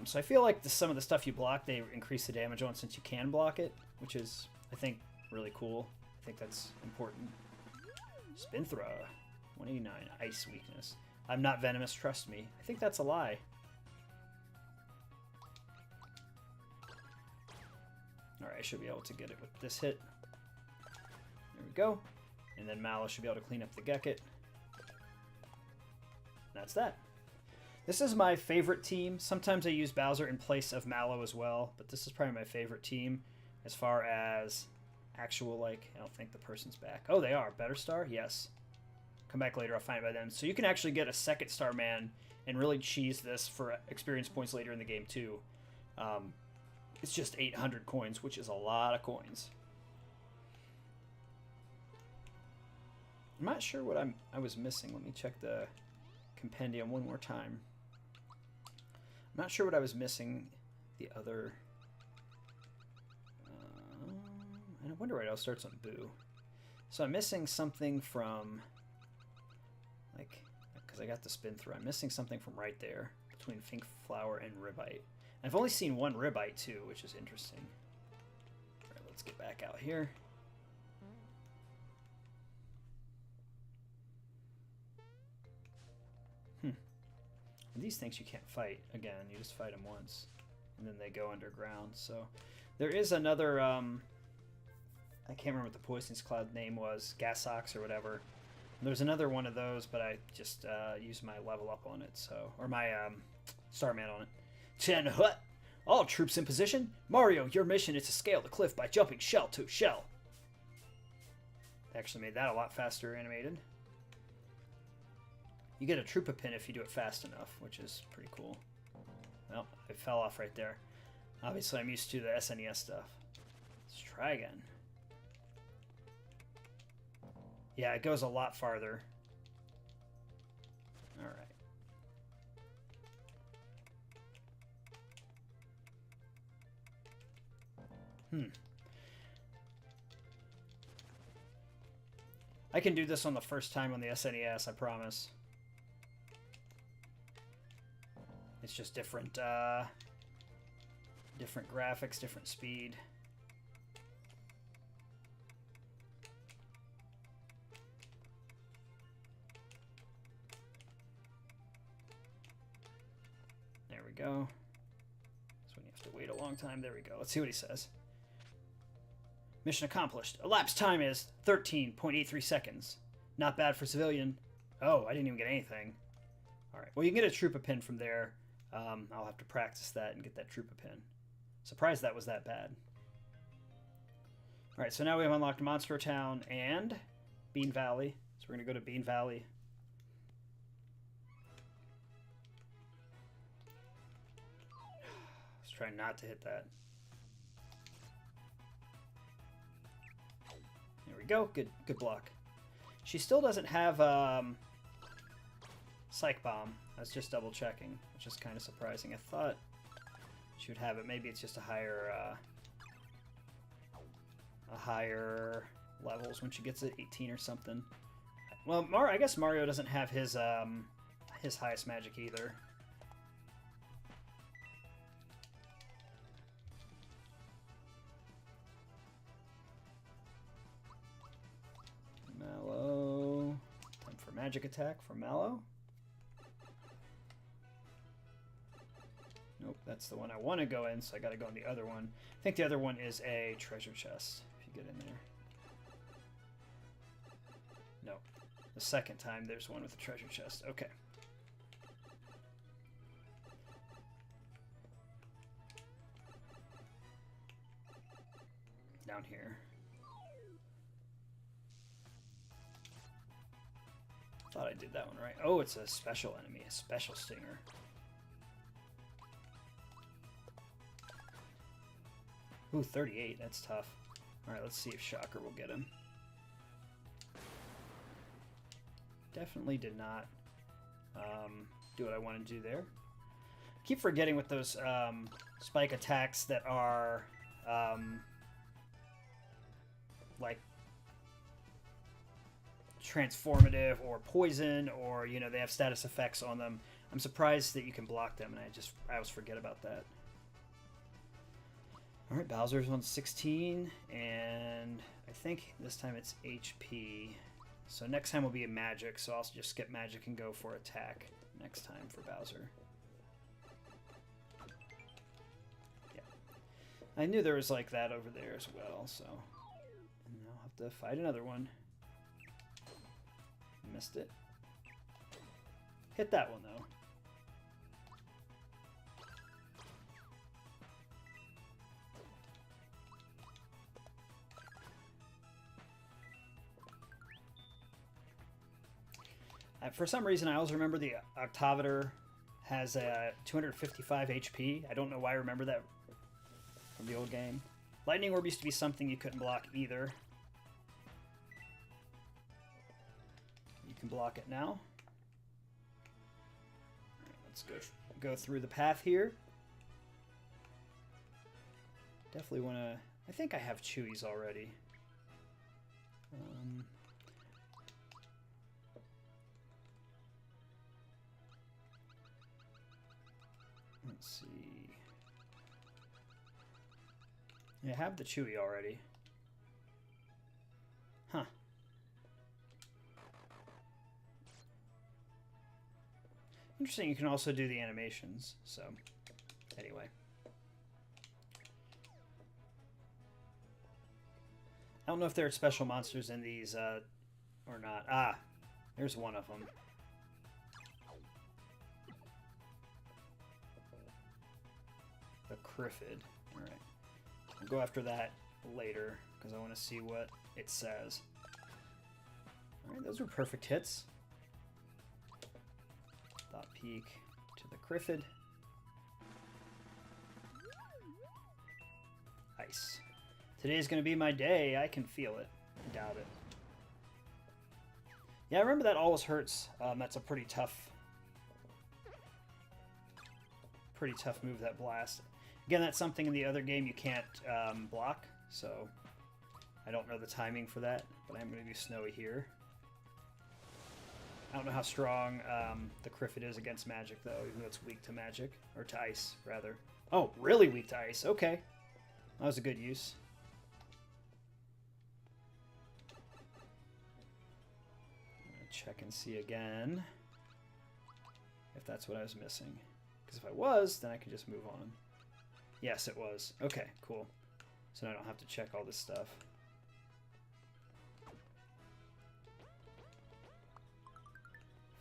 So I feel like some of the stuff you block, they increase the damage on since you can block it, which is, I think, really cool. I think that's important. Spin throw. 189. Ice weakness. I'm not venomous, trust me. I think that's a lie. Alright, I should be able to get it with this hit. There we go. And then Mallow should be able to clean up the Gekit. That's that. This is my favorite team. Sometimes I use Bowser in place of Mallow as well, but this is probably my favorite team as far as actual, like, I don't think the person's back. Oh, they are. Better Star? Yes. Come back later, I'll find it by then. So you can actually get a second Star Man and really cheese this for experience points later in the game, too. It's just 800 coins, which is a lot of coins. I'm not sure what I was missing. Let me check the compendium one more time. I'm not sure what I was missing the other... I wonder why it all starts on Boo. So I'm missing something from... like, because I got the spin through. I'm missing something from right there between Pink Flower and Ribite. And I've only seen one Ribite too, which is interesting. All right, let's get back out here. These things you can't fight again. You just fight them once, and then they go underground. So there is another. I can't remember what the Poisonous Cloud name was. Gasox or whatever. There's another one of those, but I just used my level up on it, so or my Starman on it. 10 hut. All troops in position. Mario, your mission is to scale the cliff by jumping shell to shell. They actually made that a lot faster animated. You get a Troopa pin if you do it fast enough, which is pretty cool. Well, it fell off right there. Obviously, I'm used to the SNES stuff. Let's try again. Yeah, it goes a lot farther. All right. I can do this on the first time on the SNES, I promise. It's just different graphics, different speed. There we go. That's when you have To wait a long time. There we go. Let's see what he says. Mission accomplished. Elapsed time is 13.83 seconds. Not bad for civilian. Oh, I didn't even get anything. Alright, well, you can get a Troopa pin from there. I'll have to practice that and get that Troopa pin. Surprised that was that bad. Alright, so now we have unlocked Monster Town and Bean Valley. So we're going to go to Bean Valley. Let's try not to hit that. There we go. Good block. She still doesn't have Psych Bomb. I was just double checking, which is kind of surprising. I thought she would have it. Maybe it's just a higher levels when she gets it 18 or something. Well, I guess Mario doesn't have his highest magic either. Mallow. Time for magic attack for Mallow. Nope, that's the one I want to go in, so I gotta go in the other one. I think the other one is a treasure chest, if you get in there. No. The second time there's one with a treasure chest. Okay. Down here. Thought I did that one right. Oh, it's a special enemy, a special stinger. Ooh, 38. That's tough. Alright, let's see if Shocker will get him. Definitely did not do what I wanted to do there. Keep forgetting with those spike attacks that are like transformative or poison, or you know, they have status effects on them. I'm surprised that you can block them, and I always forget about that. Alright, Bowser's on 16, and I think this time it's HP. So next time will be a magic, so I'll just skip magic and go for attack next time for Bowser. Yeah. I knew there was like that over there as well, so... And I'll have to fight another one. Missed it. Hit that one, though. For some reason, I always remember the Octavator has 255 HP. I don't know why I remember that from the old game. Lightning Orb used to be something you couldn't block either. You can block it now. All right, let's go through the path here. Definitely want to... I think I have Chewies already. Let's see. I have the Chewy already. Huh. Interesting, you can also do the animations, so anyway. I don't know if there are special monsters in these or not. Ah, there's one of them. The Criffid. Alright. I'll go after that later, because I want to see what it says. Alright, those were perfect hits. Dot peek to the Criffid. Ice. Today's going to be my day. I can feel it. I doubt it. Yeah, I remember that always hurts. That's a pretty tough move, that blast. Again, that's something in the other game you can't block, so I don't know the timing for that, but I'm going to do Snowy here. I don't know how strong the Criffid is against magic, though, even though it's weak to magic, or to ice, rather. Oh, really weak to ice. Okay. That was a good use. I'm going to check and see again if that's what I was missing. Because if I was, then I could just move on. Yes, it was. Okay, cool. So I don't have to check all this stuff.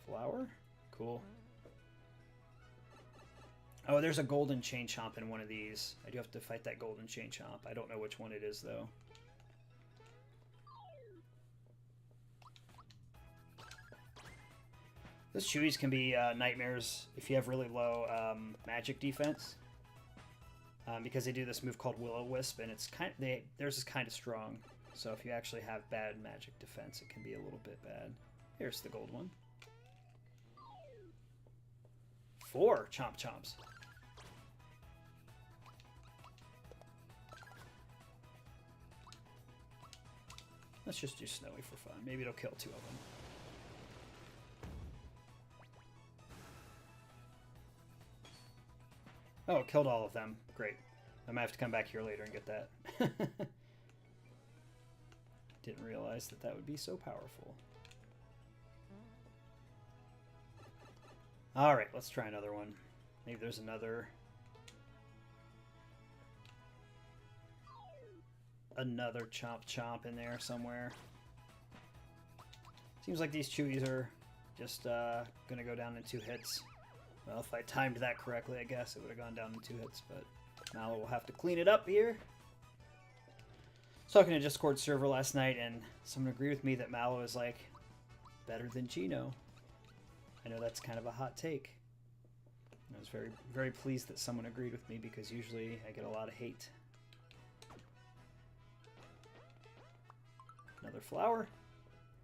Flower? Cool. Oh, there's a golden chain chomp in one of these. I do have to fight that golden chain chomp. I don't know which one it is, though. Those Chewies can be nightmares if you have really low magic defense. Because they do this move called Will-O-Wisp, and it's theirs is kind of strong. So if you actually have bad magic defense, it can be a little bit bad. Here's the gold one. 4 Chomp Chomps. Let's just do Snowy for fun. Maybe it'll kill 2 of them. Oh, it killed all of them. Great. I might have to come back here later and get that. Didn't realize that that would be so powerful. Alright, let's try another one. Maybe there's another Chomp Chomp in there somewhere. Seems like these Chewies are just gonna go down in 2 hits. Well, if I timed that correctly, I guess it would have gone down in 2 hits, but Mallow will have to clean it up here. I was talking to a Discord server last night, and someone agreed with me that Mallow is, like, better than Geno. I know that's kind of a hot take. I was very, very pleased that someone agreed with me, because usually I get a lot of hate. Another flower.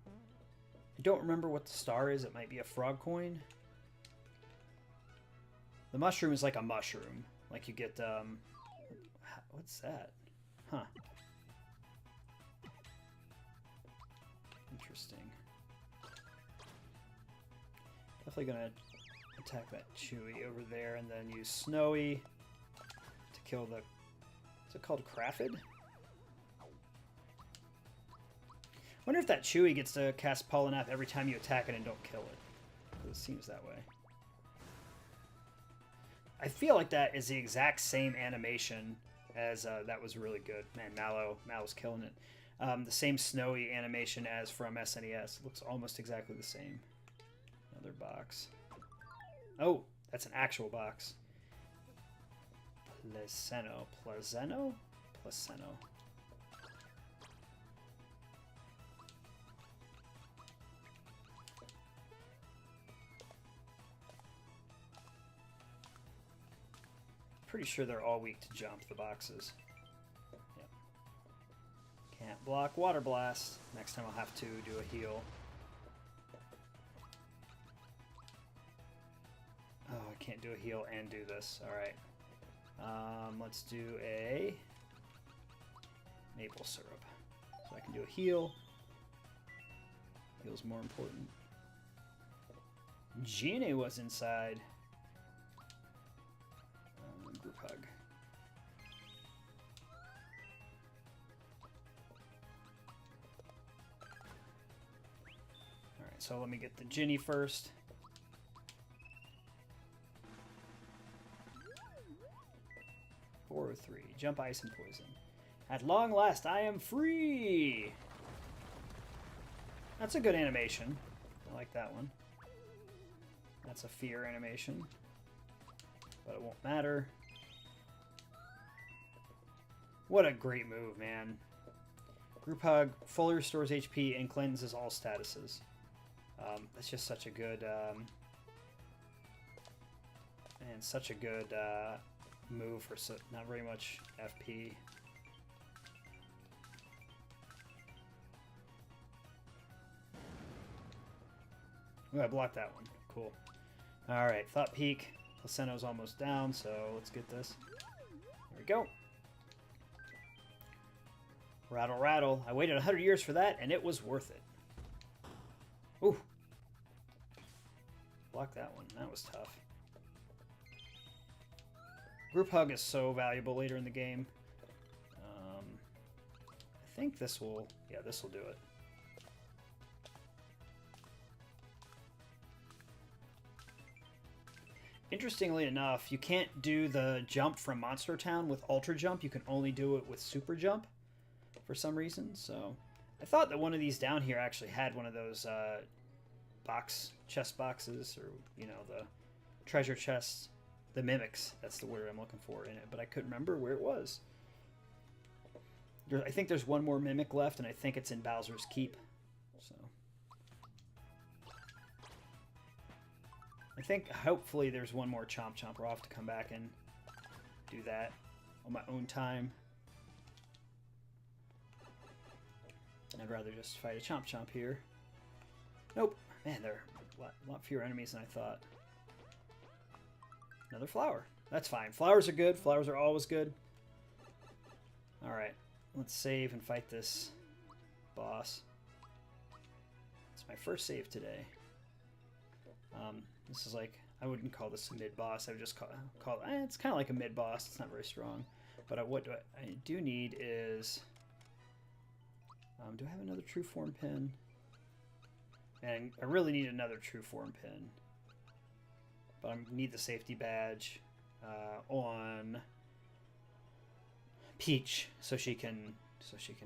I don't remember what the star is. It might be a frog coin. The mushroom is like a mushroom. Like you get, what's that? Huh. Interesting. Definitely gonna attack that Chewy over there and then use Snowy to kill the, is it called Craffid? Wonder if that Chewy gets to cast Polynap every time you attack it and don't kill it. It seems that way. I feel like that is the exact same animation as that was really good. Man, Mallow's killing it. The same Snowy animation as from SNES. It looks almost exactly the same. Another box. Oh, that's an actual box. Placeno. Pretty sure they're all weak to jump, the boxes. Yep. Can't block Water Blast. Next time I'll have to do a heal. Oh, I can't do a heal and do this. Alright. Let's do a maple syrup. So I can do a heal. Heal's more important. Genie was inside. Group hug. Alright, so let me get the Ginny first. Or 3. Jump, ice, and poison. At long last, I am free! That's a good animation. I like that one. That's a fear animation. But it won't matter. What a great move, man. Group Hug fully restores HP and cleanses all statuses. That's just such a good... and such a good move for not very much FP. Ooh, I blocked that one. Cool. Alright, Thought Peak. Placeno's almost down, so let's get this. There we go. Rattle, rattle. I waited 100 years for that, and it was worth it. Ooh. Block that one. That was tough. Group Hug is so valuable later in the game. I think this will... Yeah, this will do it. Interestingly enough, you can't do the jump from Monster Town with Ultra Jump. You can only do it with Super Jump for some reason. So I thought that one of these down here actually had one of those chest boxes, or, you know, the treasure chests, the mimics. That's the word I'm looking for in it, but I couldn't remember where it was. I think there's one more mimic left, and I think it's in Bowser's Keep. So I think hopefully there's one more Chomp Chomp. I'll have to come back and do that on my own time. And I'd rather just fight a Chomp Chomp here. Nope. Man, there are a lot fewer enemies than I thought. Another flower. That's fine. Flowers are good. Flowers are always good. Alright. Let's save and fight this boss. It's my first save today. This is like, I wouldn't call this a mid-boss. I would just call it, it's kind of like a mid-boss. It's not very strong. But what I do need is, do I have another true form pin? And I really need another true form pin. But I need the safety badge on Peach so she can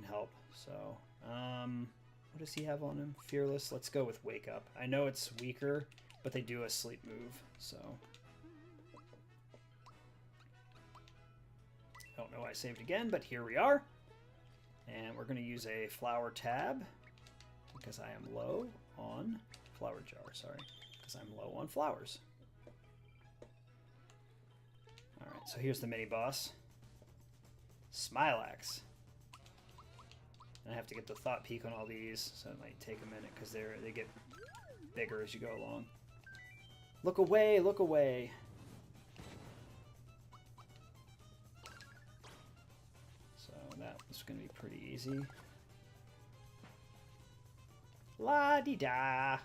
help. So what does he have on him? Fearless. Let's go with Wake Up. I know it's weaker, but they do a sleep move, so I don't know why I saved again, but here we are. And we're going to use a flower tab because I am low on flower jar, sorry, because I'm low on flowers. Alright, so here's the mini boss. Smilax. And I have to get the thought peak on all these, so it might take a minute because they get bigger as you go along. Look away, look away. So that was going to be pretty easy. La-di-da.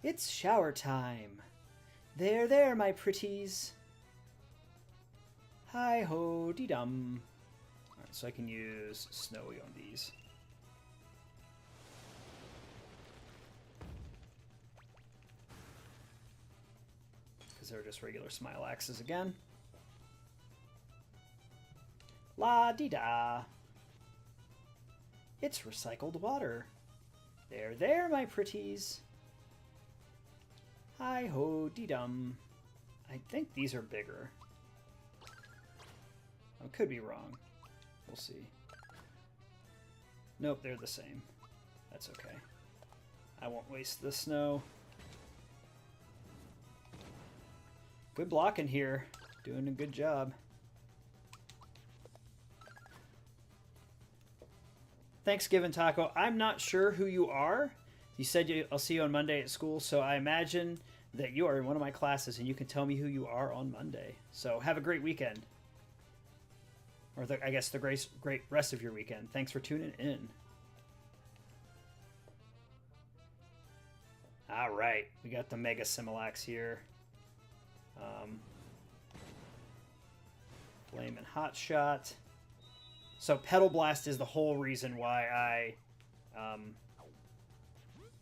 It's shower time. There, there, my pretties. Hi-ho-dee-dum. Alright, so I can use Snowy on these. Because they're just regular Smilaxes again. La-di-da. It's recycled water. There, there, my pretties. Hi-ho-dee-dum. I think these are bigger. I could be wrong. We'll see. Nope, they're the same. That's okay. I won't waste the snow. Good blocking here. Doing a good job. Thanksgiving Taco. I'm not sure who you are. You said I'll see you on Monday at school, so I imagine that you are in one of my classes and you can tell me who you are on Monday. So have a great weekend. Or I guess the great rest of your weekend. Thanks for tuning in. Alright, we got the Mega Similax here. Flame and Hot Shot. So Petal Blast is the whole reason why I...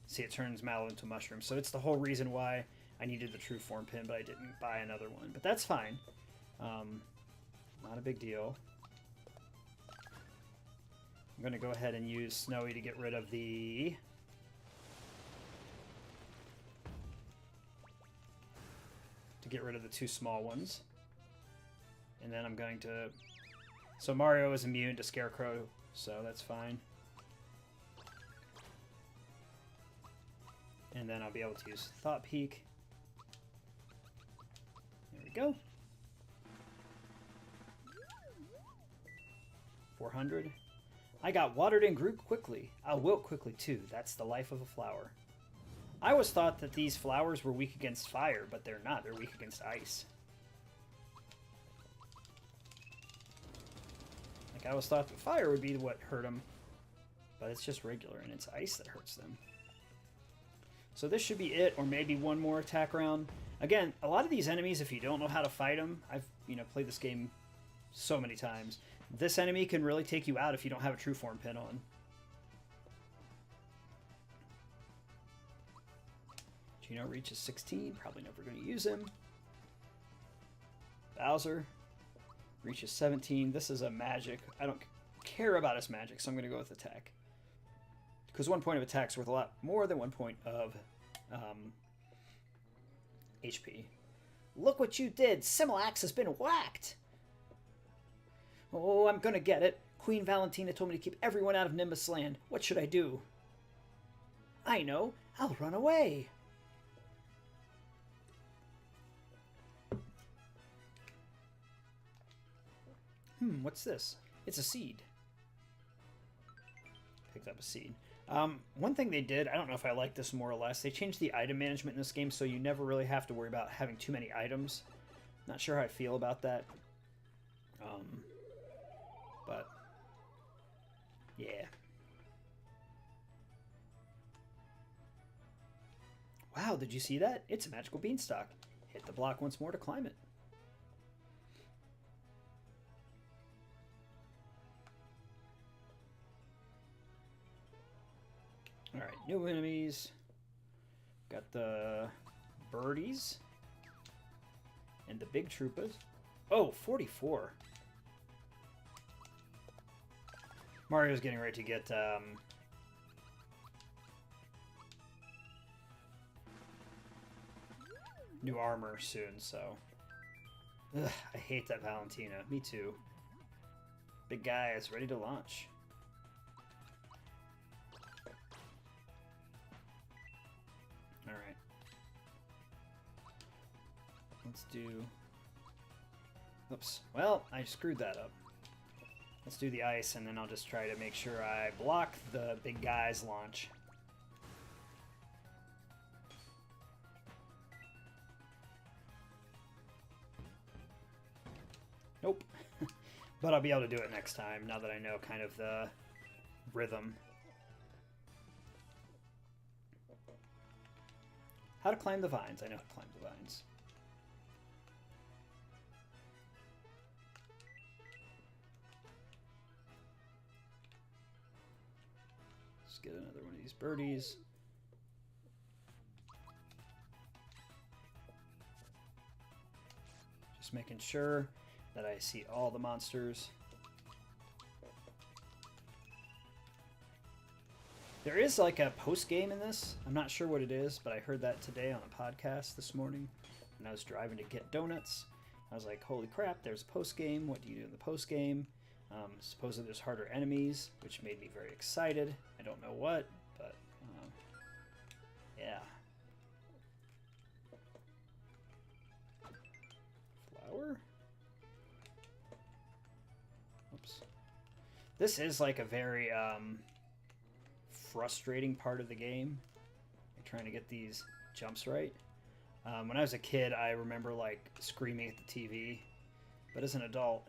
see, it turns Mallow into Mushroom. So it's the whole reason why I needed the True Form pin, but I didn't buy another one. But that's fine. Not a big deal. I'm going to go ahead and use Snowy to get rid of the... two small ones. And then I'm going to... So Mario is immune to Scarecrow, so that's fine. And then I'll be able to use Thought Peak. There we go. 400. I got watered and grew quickly. I'll wilt quickly too. That's the life of a flower. I always thought that these flowers were weak against fire, but they're not. They're weak against ice. Like, I always thought that fire would be what hurt them, but it's just regular, and it's ice that hurts them. So this should be it, or maybe one more attack round. Again, a lot of these enemies, if you don't know how to fight them, I've played this game so many times. This enemy can really take you out if you don't have a True Form pin on. Palutino reaches 16. Probably never going to use him. Bowser reaches 17. This is a magic. I don't care about his magic, so I'm going to go with attack. Because 1 point of attack is worth a lot more than 1 point of HP. Look what you did! Similax has been whacked! Oh, I'm going to get it. Queen Valentina told me to keep everyone out of Nimbus Land. What should I do? I know. I'll run away. What's this? It's a seed. Picked up a seed. One thing they did, I don't know if I like this more or less, they changed the item management in this game so you never really have to worry about having too many items. Not sure how I feel about that. But, yeah. Wow, did you see that? It's a magical beanstalk. Hit the block once more to climb it. Alright, new enemies. Got the birdies. And the big troopas. Oh, 44. Mario's getting ready to get new armor soon, so... Ugh, I hate that Valentina. Me too. Big guy is ready to launch. Alright. Let's do... Oops. Well, I screwed that up. Let's do the ice, and then I'll just try to make sure I block the big guy's launch. Nope. But I'll be able to do it next time, now that I know kind of the rhythm. How to climb the vines. I know how to climb the vines. Let's get another one of these birdies. Just making sure that I see all the monsters. There is like a post-game in this. I'm not sure what it is, but I heard that today on a podcast this morning when I was driving to get donuts. I was like, holy crap, there's a post-game. What do you do in the post-game? Supposedly there's harder enemies, which made me very excited. I don't know what, but yeah. Flower? Oops. This is like a very frustrating part of the game. You're trying to get these jumps right. When I was a kid, I remember like screaming at the TV, but as an adult,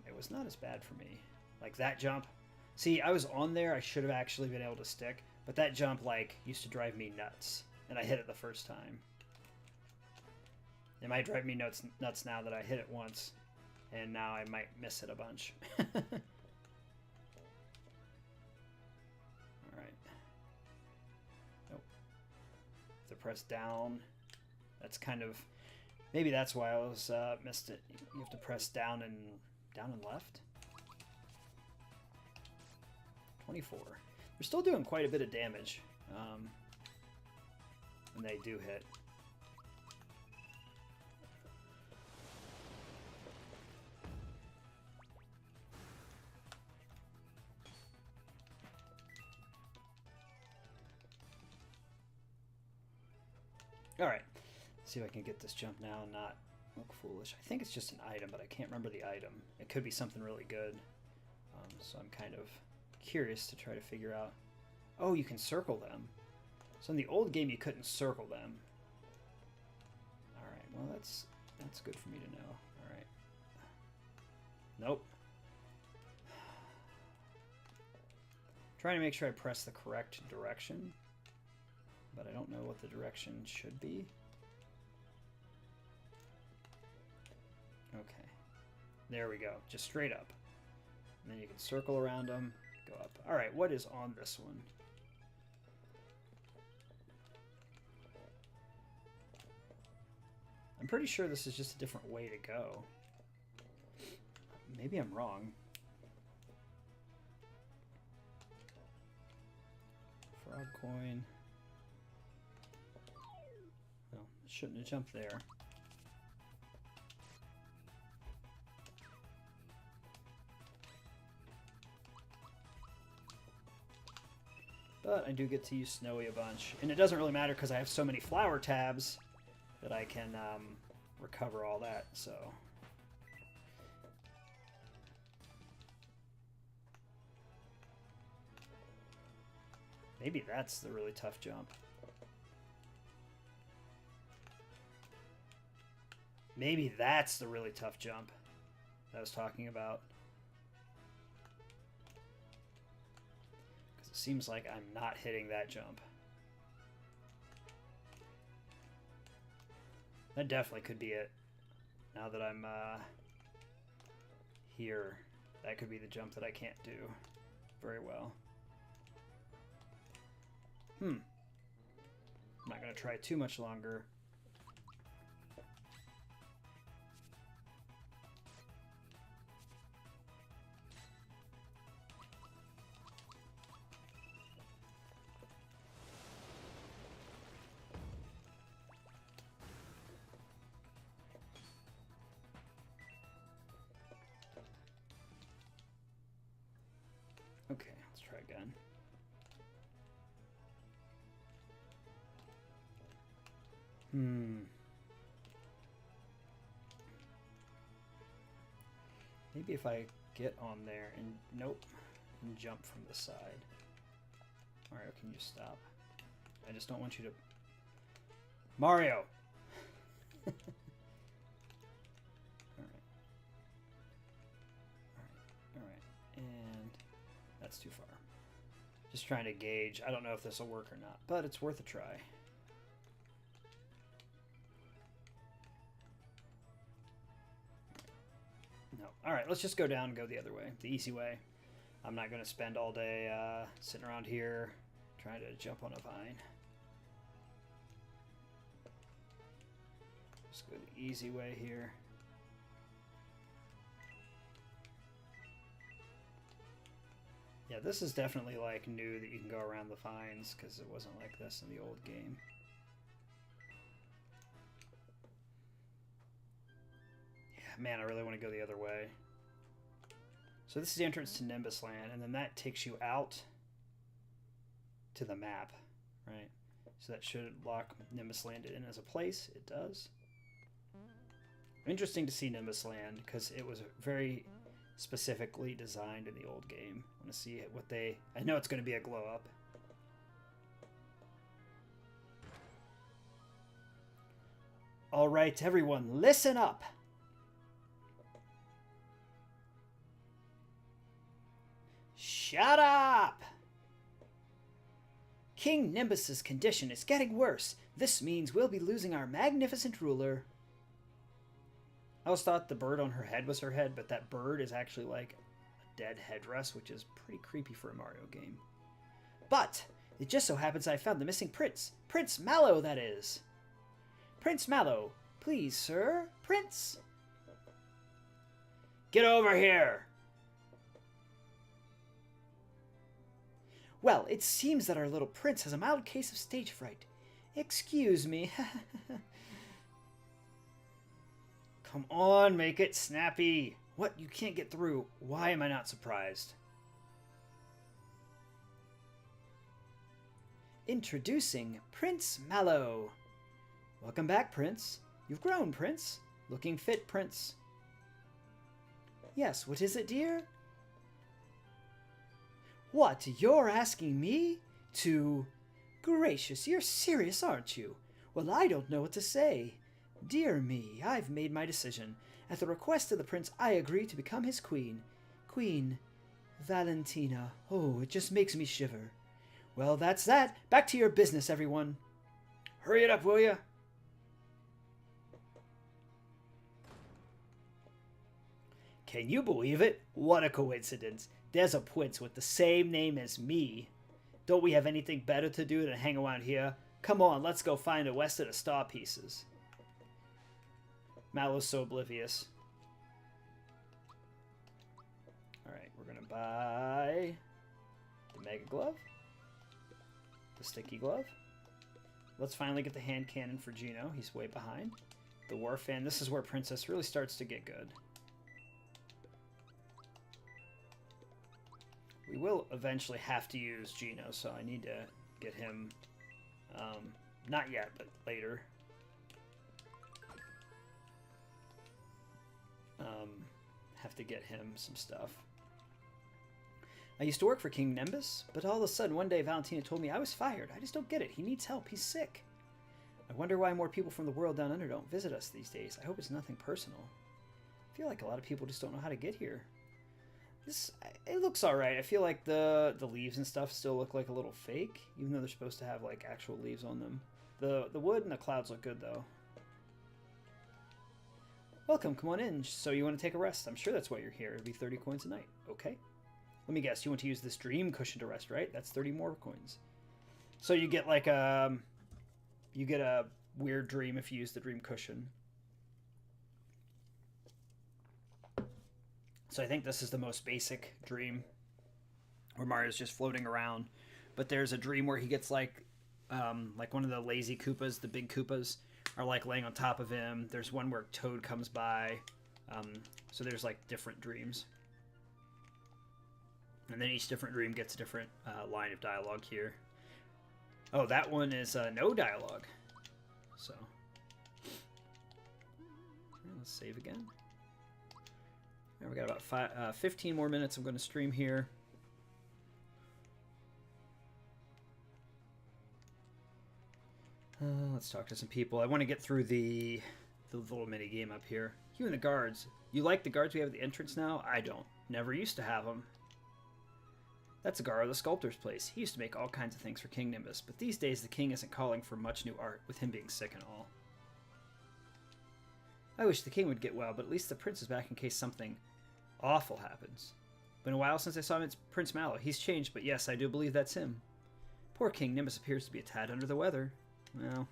it was not as bad for me. Like that jump. See, I was on there. I should have actually been able to stick, but that jump like used to drive me nuts, and I hit it the first time. It might drive me nuts now that I hit it once, and now I might miss it a bunch. Press down. That's kind of, maybe that's why I was missed it. You have to press down and left. 24. They're still doing quite a bit of damage, and they do hit. Alright, let's see if I can get this jump now and not look foolish. I think it's just an item, but I can't remember the item. It could be something really good. So I'm kind of curious to try to figure out... Oh, you can circle them. So in the old game, you couldn't circle them. Alright, well that's good for me to know. Alright. Nope. Trying to make sure I press the correct direction. But I don't know what the direction should be. Okay. There we go. Just straight up. And then you can circle around them, go up. Alright, what is on this one? I'm pretty sure this is just a different way to go. Maybe I'm wrong. Frog coin. No, shouldn't have jumped there. But I do get to use Snowy a bunch. And it doesn't really matter because I have so many flower tabs that I can recover all that, so... Maybe that's the really tough jump. Maybe that's the really tough jump that I was talking about. Because it seems like I'm not hitting that jump. That definitely could be it. Now that I'm here, that could be the jump that I can't do very well. I'm not going to try too much longer. Okay, let's try again. Maybe if I get on there and nope, and jump from the side. Mario, can you stop? I just don't want you to... Mario! Alright. Alright. And that's too far. Just trying to gauge. I don't know if this will work or not, but it's worth a try. No. Alright, let's just go down and go the other way. The easy way. I'm not going to spend all day sitting around here trying to jump on a vine. Just go the easy way here. Yeah, this is definitely like new that you can go around the vines because it wasn't like this in the old game. Yeah, man, I really want to go the other way. So this is the entrance to Nimbus Land, and then that takes you out to the map, right? So that should lock Nimbus Land in as a place. It does. Interesting to see Nimbus Land because it was very specifically designed in the old game. I want to see what they... I know it's going to be a glow up. All right, everyone, listen up. Shut up! King Nimbus's condition is getting worse. This means we'll be losing our magnificent ruler. I always thought the bird on her head was her head, but that bird is actually like a dead headdress, which is pretty creepy for a Mario game. But it just so happens I found the missing prince. Prince Mallow, that is. Prince Mallow, please, sir. Prince. Get over here. Well, it seems that our little prince has a mild case of stage fright. Excuse me. Come on, make it snappy. What? You can't get through. Why am I not surprised? Introducing Prince Mallow. Welcome back, Prince. You've grown, Prince. Looking fit, Prince. Yes, what is it, dear? What, you're asking me to... Gracious, you're serious, aren't you? Well, I don't know what to say. Dear me, I've made my decision. At the request of the prince, I agree to become his queen. Queen Valentina. Oh, it just makes me shiver. Well, that's that. Back to your business, everyone. Hurry it up, will ya? Can you believe it? What a coincidence. There's a prince with the same name as me. Don't we have anything better to do than hang around here? Come on, let's go find the rest of the star pieces. Mallow's so oblivious. Alright, we're gonna buy the Mega Glove, the Sticky Glove. Let's finally get the hand cannon for Gino. He's way behind. The War Fan. This is where Princess really starts to get good. We will eventually have to use Gino, so I need to get him, not yet, but later. Have to get him some stuff. I used to work for King Nimbus, but all of a sudden one day Valentina told me I was fired. I just don't get it. He needs help. He's sick. I wonder why more people from the world down under don't visit us these days. I hope it's nothing personal. I feel like a lot of people just don't know how to get here. It looks alright. I feel like the leaves and stuff still look like a little fake, even though they're supposed to have like actual leaves on them. The wood and the clouds look good though. Welcome, come on in. So you want to take a rest? I'm sure that's why you're here. It'll be 30 coins a night. Okay. Let me guess, you want to use this dream cushion to rest, right? That's 30 more coins. So you get like a weird dream if you use the dream cushion. So I think this is the most basic dream where Mario's just floating around. But there's a dream where he gets like one of the lazy Koopas, the big Koopas, are like laying on top of him. There's one where Toad comes by. So there's like different dreams. And then each different dream gets a different line of dialogue here. Oh, that one is no dialogue. So let's save again. Right, we got about 15 more minutes. I'm going to stream here. Let's talk to some people. I want to get through the little mini game up here. You and the guards. You like the guards we have at the entrance now? I don't. Never used to have them. That's Agaro the sculptor's place. He used to make all kinds of things for King Nimbus, but these days the king isn't calling for much new art, with him being sick and all. I wish the king would get well, but at least the prince is back in case something awful happens. Been a while since I saw Prince Mallow. He's changed, but yes, I do believe that's him. Poor King Nimbus appears to be a tad under the weather. Well,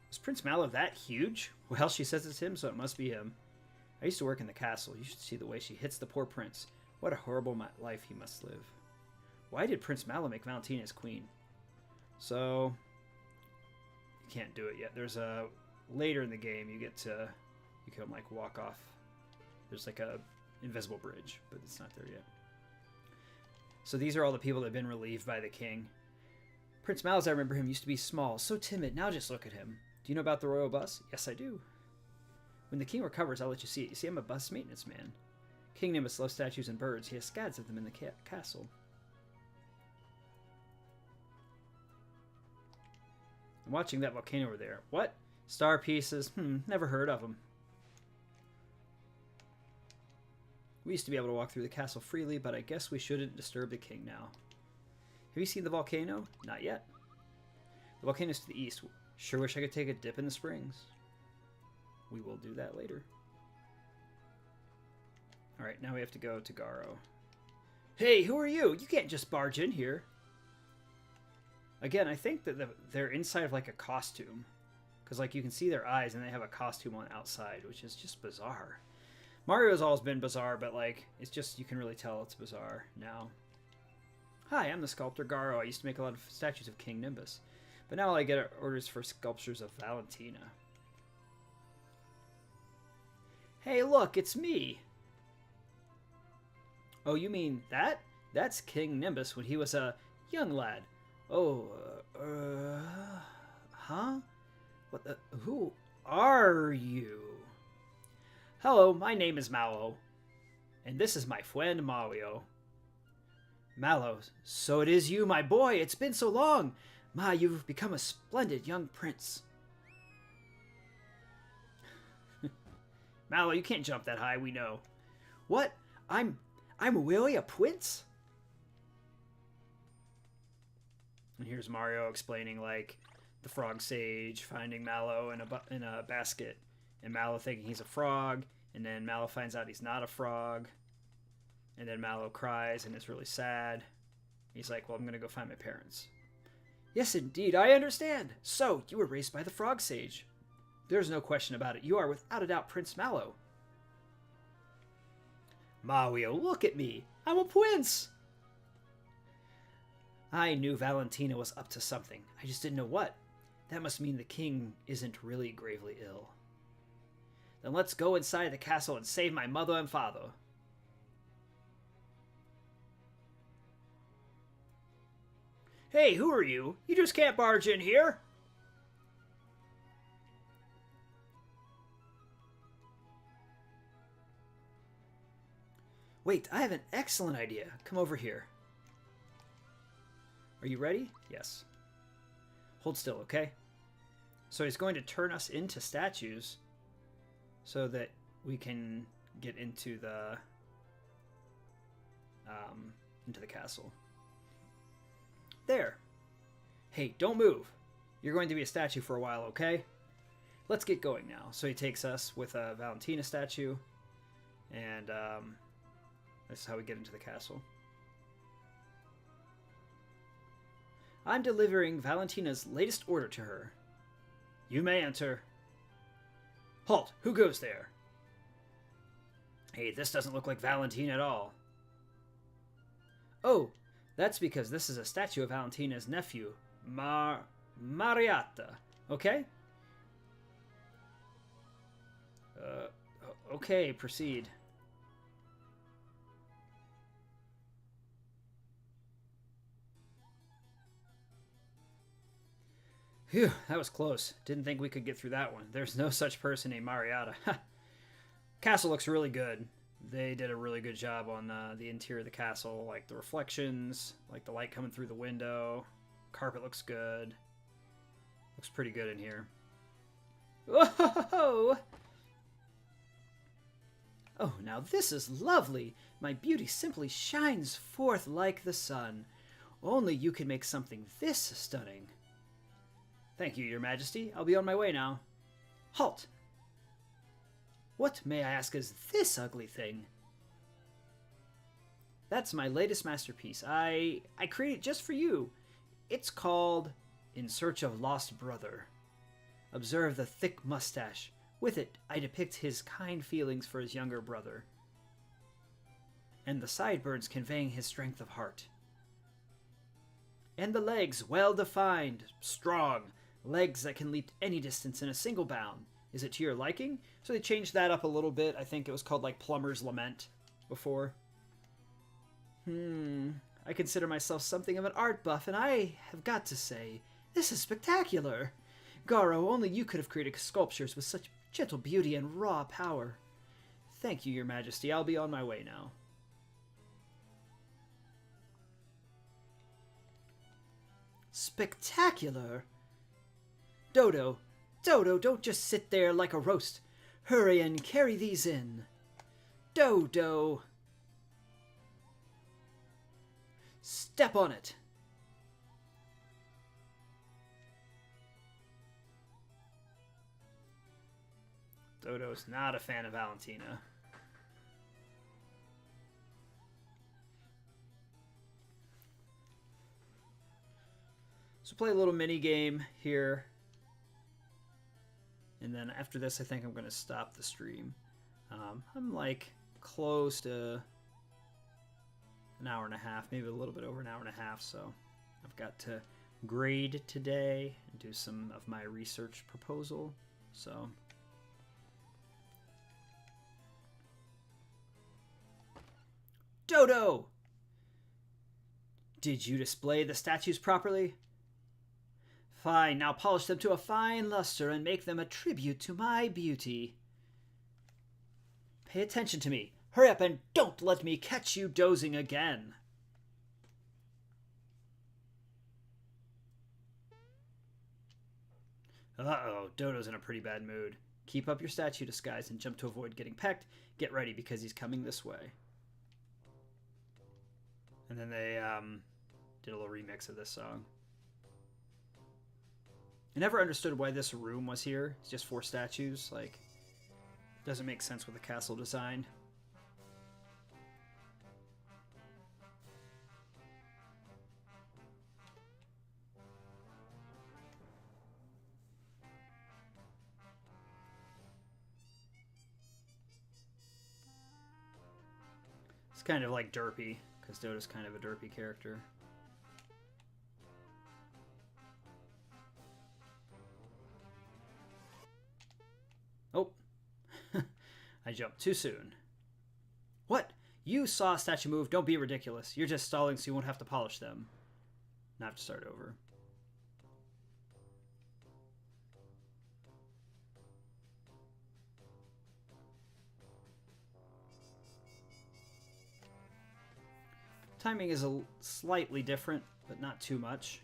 was Prince Mallow that huge? Well, she says it's him, so it must be him. I used to work in the castle. You should see the way she hits the poor prince. What a horrible life he must live. Why did Prince Mallow make Valentina his queen? So, you can't do it yet. There's a later in the game you can like walk off. There's like a invisible bridge, but it's not there yet. So these are all the people that have been relieved by the king. Prince Mallow, as I remember him, used to be small, so timid. Now just look at him. Do you know about the royal bus? Yes, I do. When the king recovers, I'll let you see it. You see, I'm a bus maintenance man. King Nimbus loves statues and birds. He has scads of them in the castle. I'm watching that volcano over there. What? Star pieces? Never heard of them. We used to be able to walk through the castle freely, but I guess we shouldn't disturb the king now. Have you seen the volcano? Not yet. The volcano's to the east. Sure wish I could take a dip in the springs. We will do that later. Alright, now we have to go to Garo. Hey, who are you? You can't just barge in here. Again, I think that they're inside of like a costume. Because like you can see their eyes and they have a costume on the outside, which is just bizarre. Mario's always been bizarre, but like it's just, you can really tell it's bizarre now. Hi, I'm the sculptor Garo. I used to make a lot of statues of King Nimbus. But now I get orders for sculptures of Valentina. Hey, look, it's me. Oh, you mean that? That's King Nimbus when he was a young lad. Oh, huh? What the? Who are you? Hello, my name is Mallow. And this is my friend Mario. Mallow, so it is you, my boy. It's been so long. Ma, you've become a splendid young prince. Mallow, you can't jump that high, we know. What? I'm really a prince? And here's Mario explaining, like, the frog sage finding Mallow in a basket. And Mallow thinking he's a frog. And then Mallow finds out he's not a frog. And then Mallow cries and is really sad. He's like, well, I'm going to go find my parents. Yes, indeed, I understand. So, you were raised by the frog sage. There's no question about it. You are without a doubt Prince Mallow. Mario, look at me. I'm a prince. I knew Valentina was up to something. I just didn't know what. That must mean the king isn't really gravely ill. Then let's go inside the castle and save my mother and father. Hey, who are you? You just can't barge in here. Wait, I have an excellent idea. Come over here. Are you ready? Yes. Hold still, okay? So he's going to turn us into statues so that we can get into the castle. There. Hey, don't move. You're going to be a statue for a while, okay? Let's get going now. So he takes us with a Valentina statue, and this is how we get into the castle. I'm delivering Valentina's latest order to her. You may enter. Halt! Who goes there? Hey, this doesn't look like Valentina at all. Oh, that's because this is a statue of Valentina's nephew, Marietta. Okay? Okay, proceed. Phew, that was close. Didn't think we could get through that one. There's no such person named Marietta. Castle looks really good. They did a really good job on the interior of the castle, like the reflections, like the light coming through the window. Carpet looks good. Looks pretty good in here. Whoa! Oh, now this is lovely. My beauty simply shines forth like the sun. Only you can make something this stunning. Thank you, Your Majesty. I'll be on my way now. Halt! What, may I ask, is this ugly thing? That's my latest masterpiece. I created it just for you. It's called In Search of Lost Brother. Observe the thick mustache. With it, I depict his kind feelings for his younger brother, and the sideburns conveying his strength of heart. And the legs, well defined, strong, legs that can leap any distance in a single bound. Is it to your liking? So they changed that up a little bit. I think it was called like Plumber's Lament before. I consider myself something of an art buff, and I have got to say, this is spectacular. Garo, only you could have created sculptures with such gentle beauty and raw power. Thank you, Your Majesty. I'll be on my way now. Spectacular! Dodo, don't just sit there like a roast. Hurry and carry these in. Dodo! Step on it. Dodo's not a fan of Valentina. So play a little mini game here. And then after this, I think I'm going to stop the stream. I'm like close to an hour and a half, maybe a little bit over an hour and a half. So I've got to grade today and do some of my research proposal. So Dodo! Did you display the statues properly? Fine, now polish them to a fine luster and make them a tribute to my beauty. Pay attention to me. Hurry up and don't let me catch you dozing again. Uh-oh, Dodo's in a pretty bad mood. Keep up your statue disguise and jump to avoid getting pecked. Get ready because he's coming this way. And then they did a little remix of this song. I never understood why this room was here. It's just 4 statues. Like, doesn't make sense with the castle design. kind of like derpy, because Dota's kind of a derpy character. Oh, I jumped too soon. What? You saw a statue move. Don't be ridiculous. You're just stalling so you won't have to polish them. Now I have to start over. Timing is a slightly different, but not too much.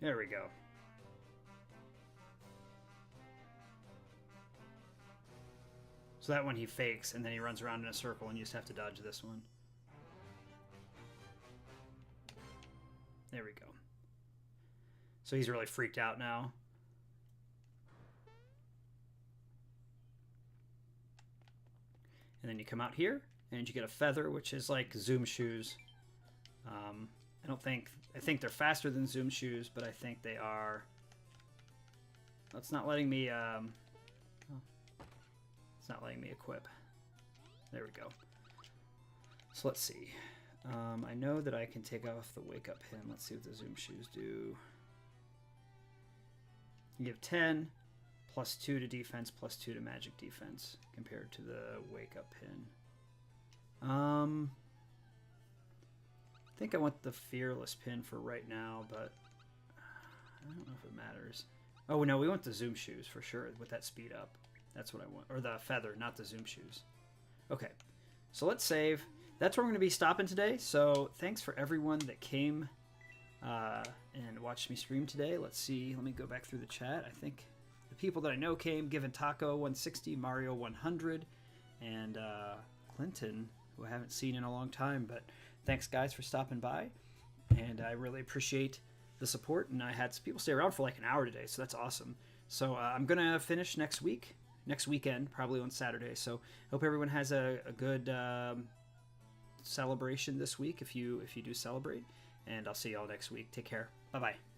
There we go. So that one he fakes, and then he runs around in a circle, and you just have to dodge this one. There we go. So he's really freaked out now. And then you come out here, and you get a feather, which is like Zoom shoes. I think they're faster than Zoom shoes, but I think they are... It's not letting me... It's not letting me equip. There we go. So let's see. I know that I can take off the wake up pin. Let's see what the Zoom shoes do. You give 10, plus 2 to defense, plus 2 to magic defense, compared to the wake up pin. I think I want the fearless pin for right now, but I don't know if it matters. Oh no, we want the Zoom shoes for sure with that speed up. That's what I want. Or the feather, not the Zoom shoes. Okay, so let's save. That's where we're going to be stopping today. So thanks for everyone that came and watched me stream today. Let's see. Let me go back through the chat. I think the people that I know came. Given Taco 160, Mario 100, and Clinton, who I haven't seen in a long time. But thanks, guys, for stopping by. And I really appreciate the support. And I had some people stay around for like an hour today, so that's awesome. So I'm going to finish next weekend, probably on Saturday. So hope everyone has a good celebration this week if you do celebrate. And I'll see y'all next week. Take care. Bye-bye.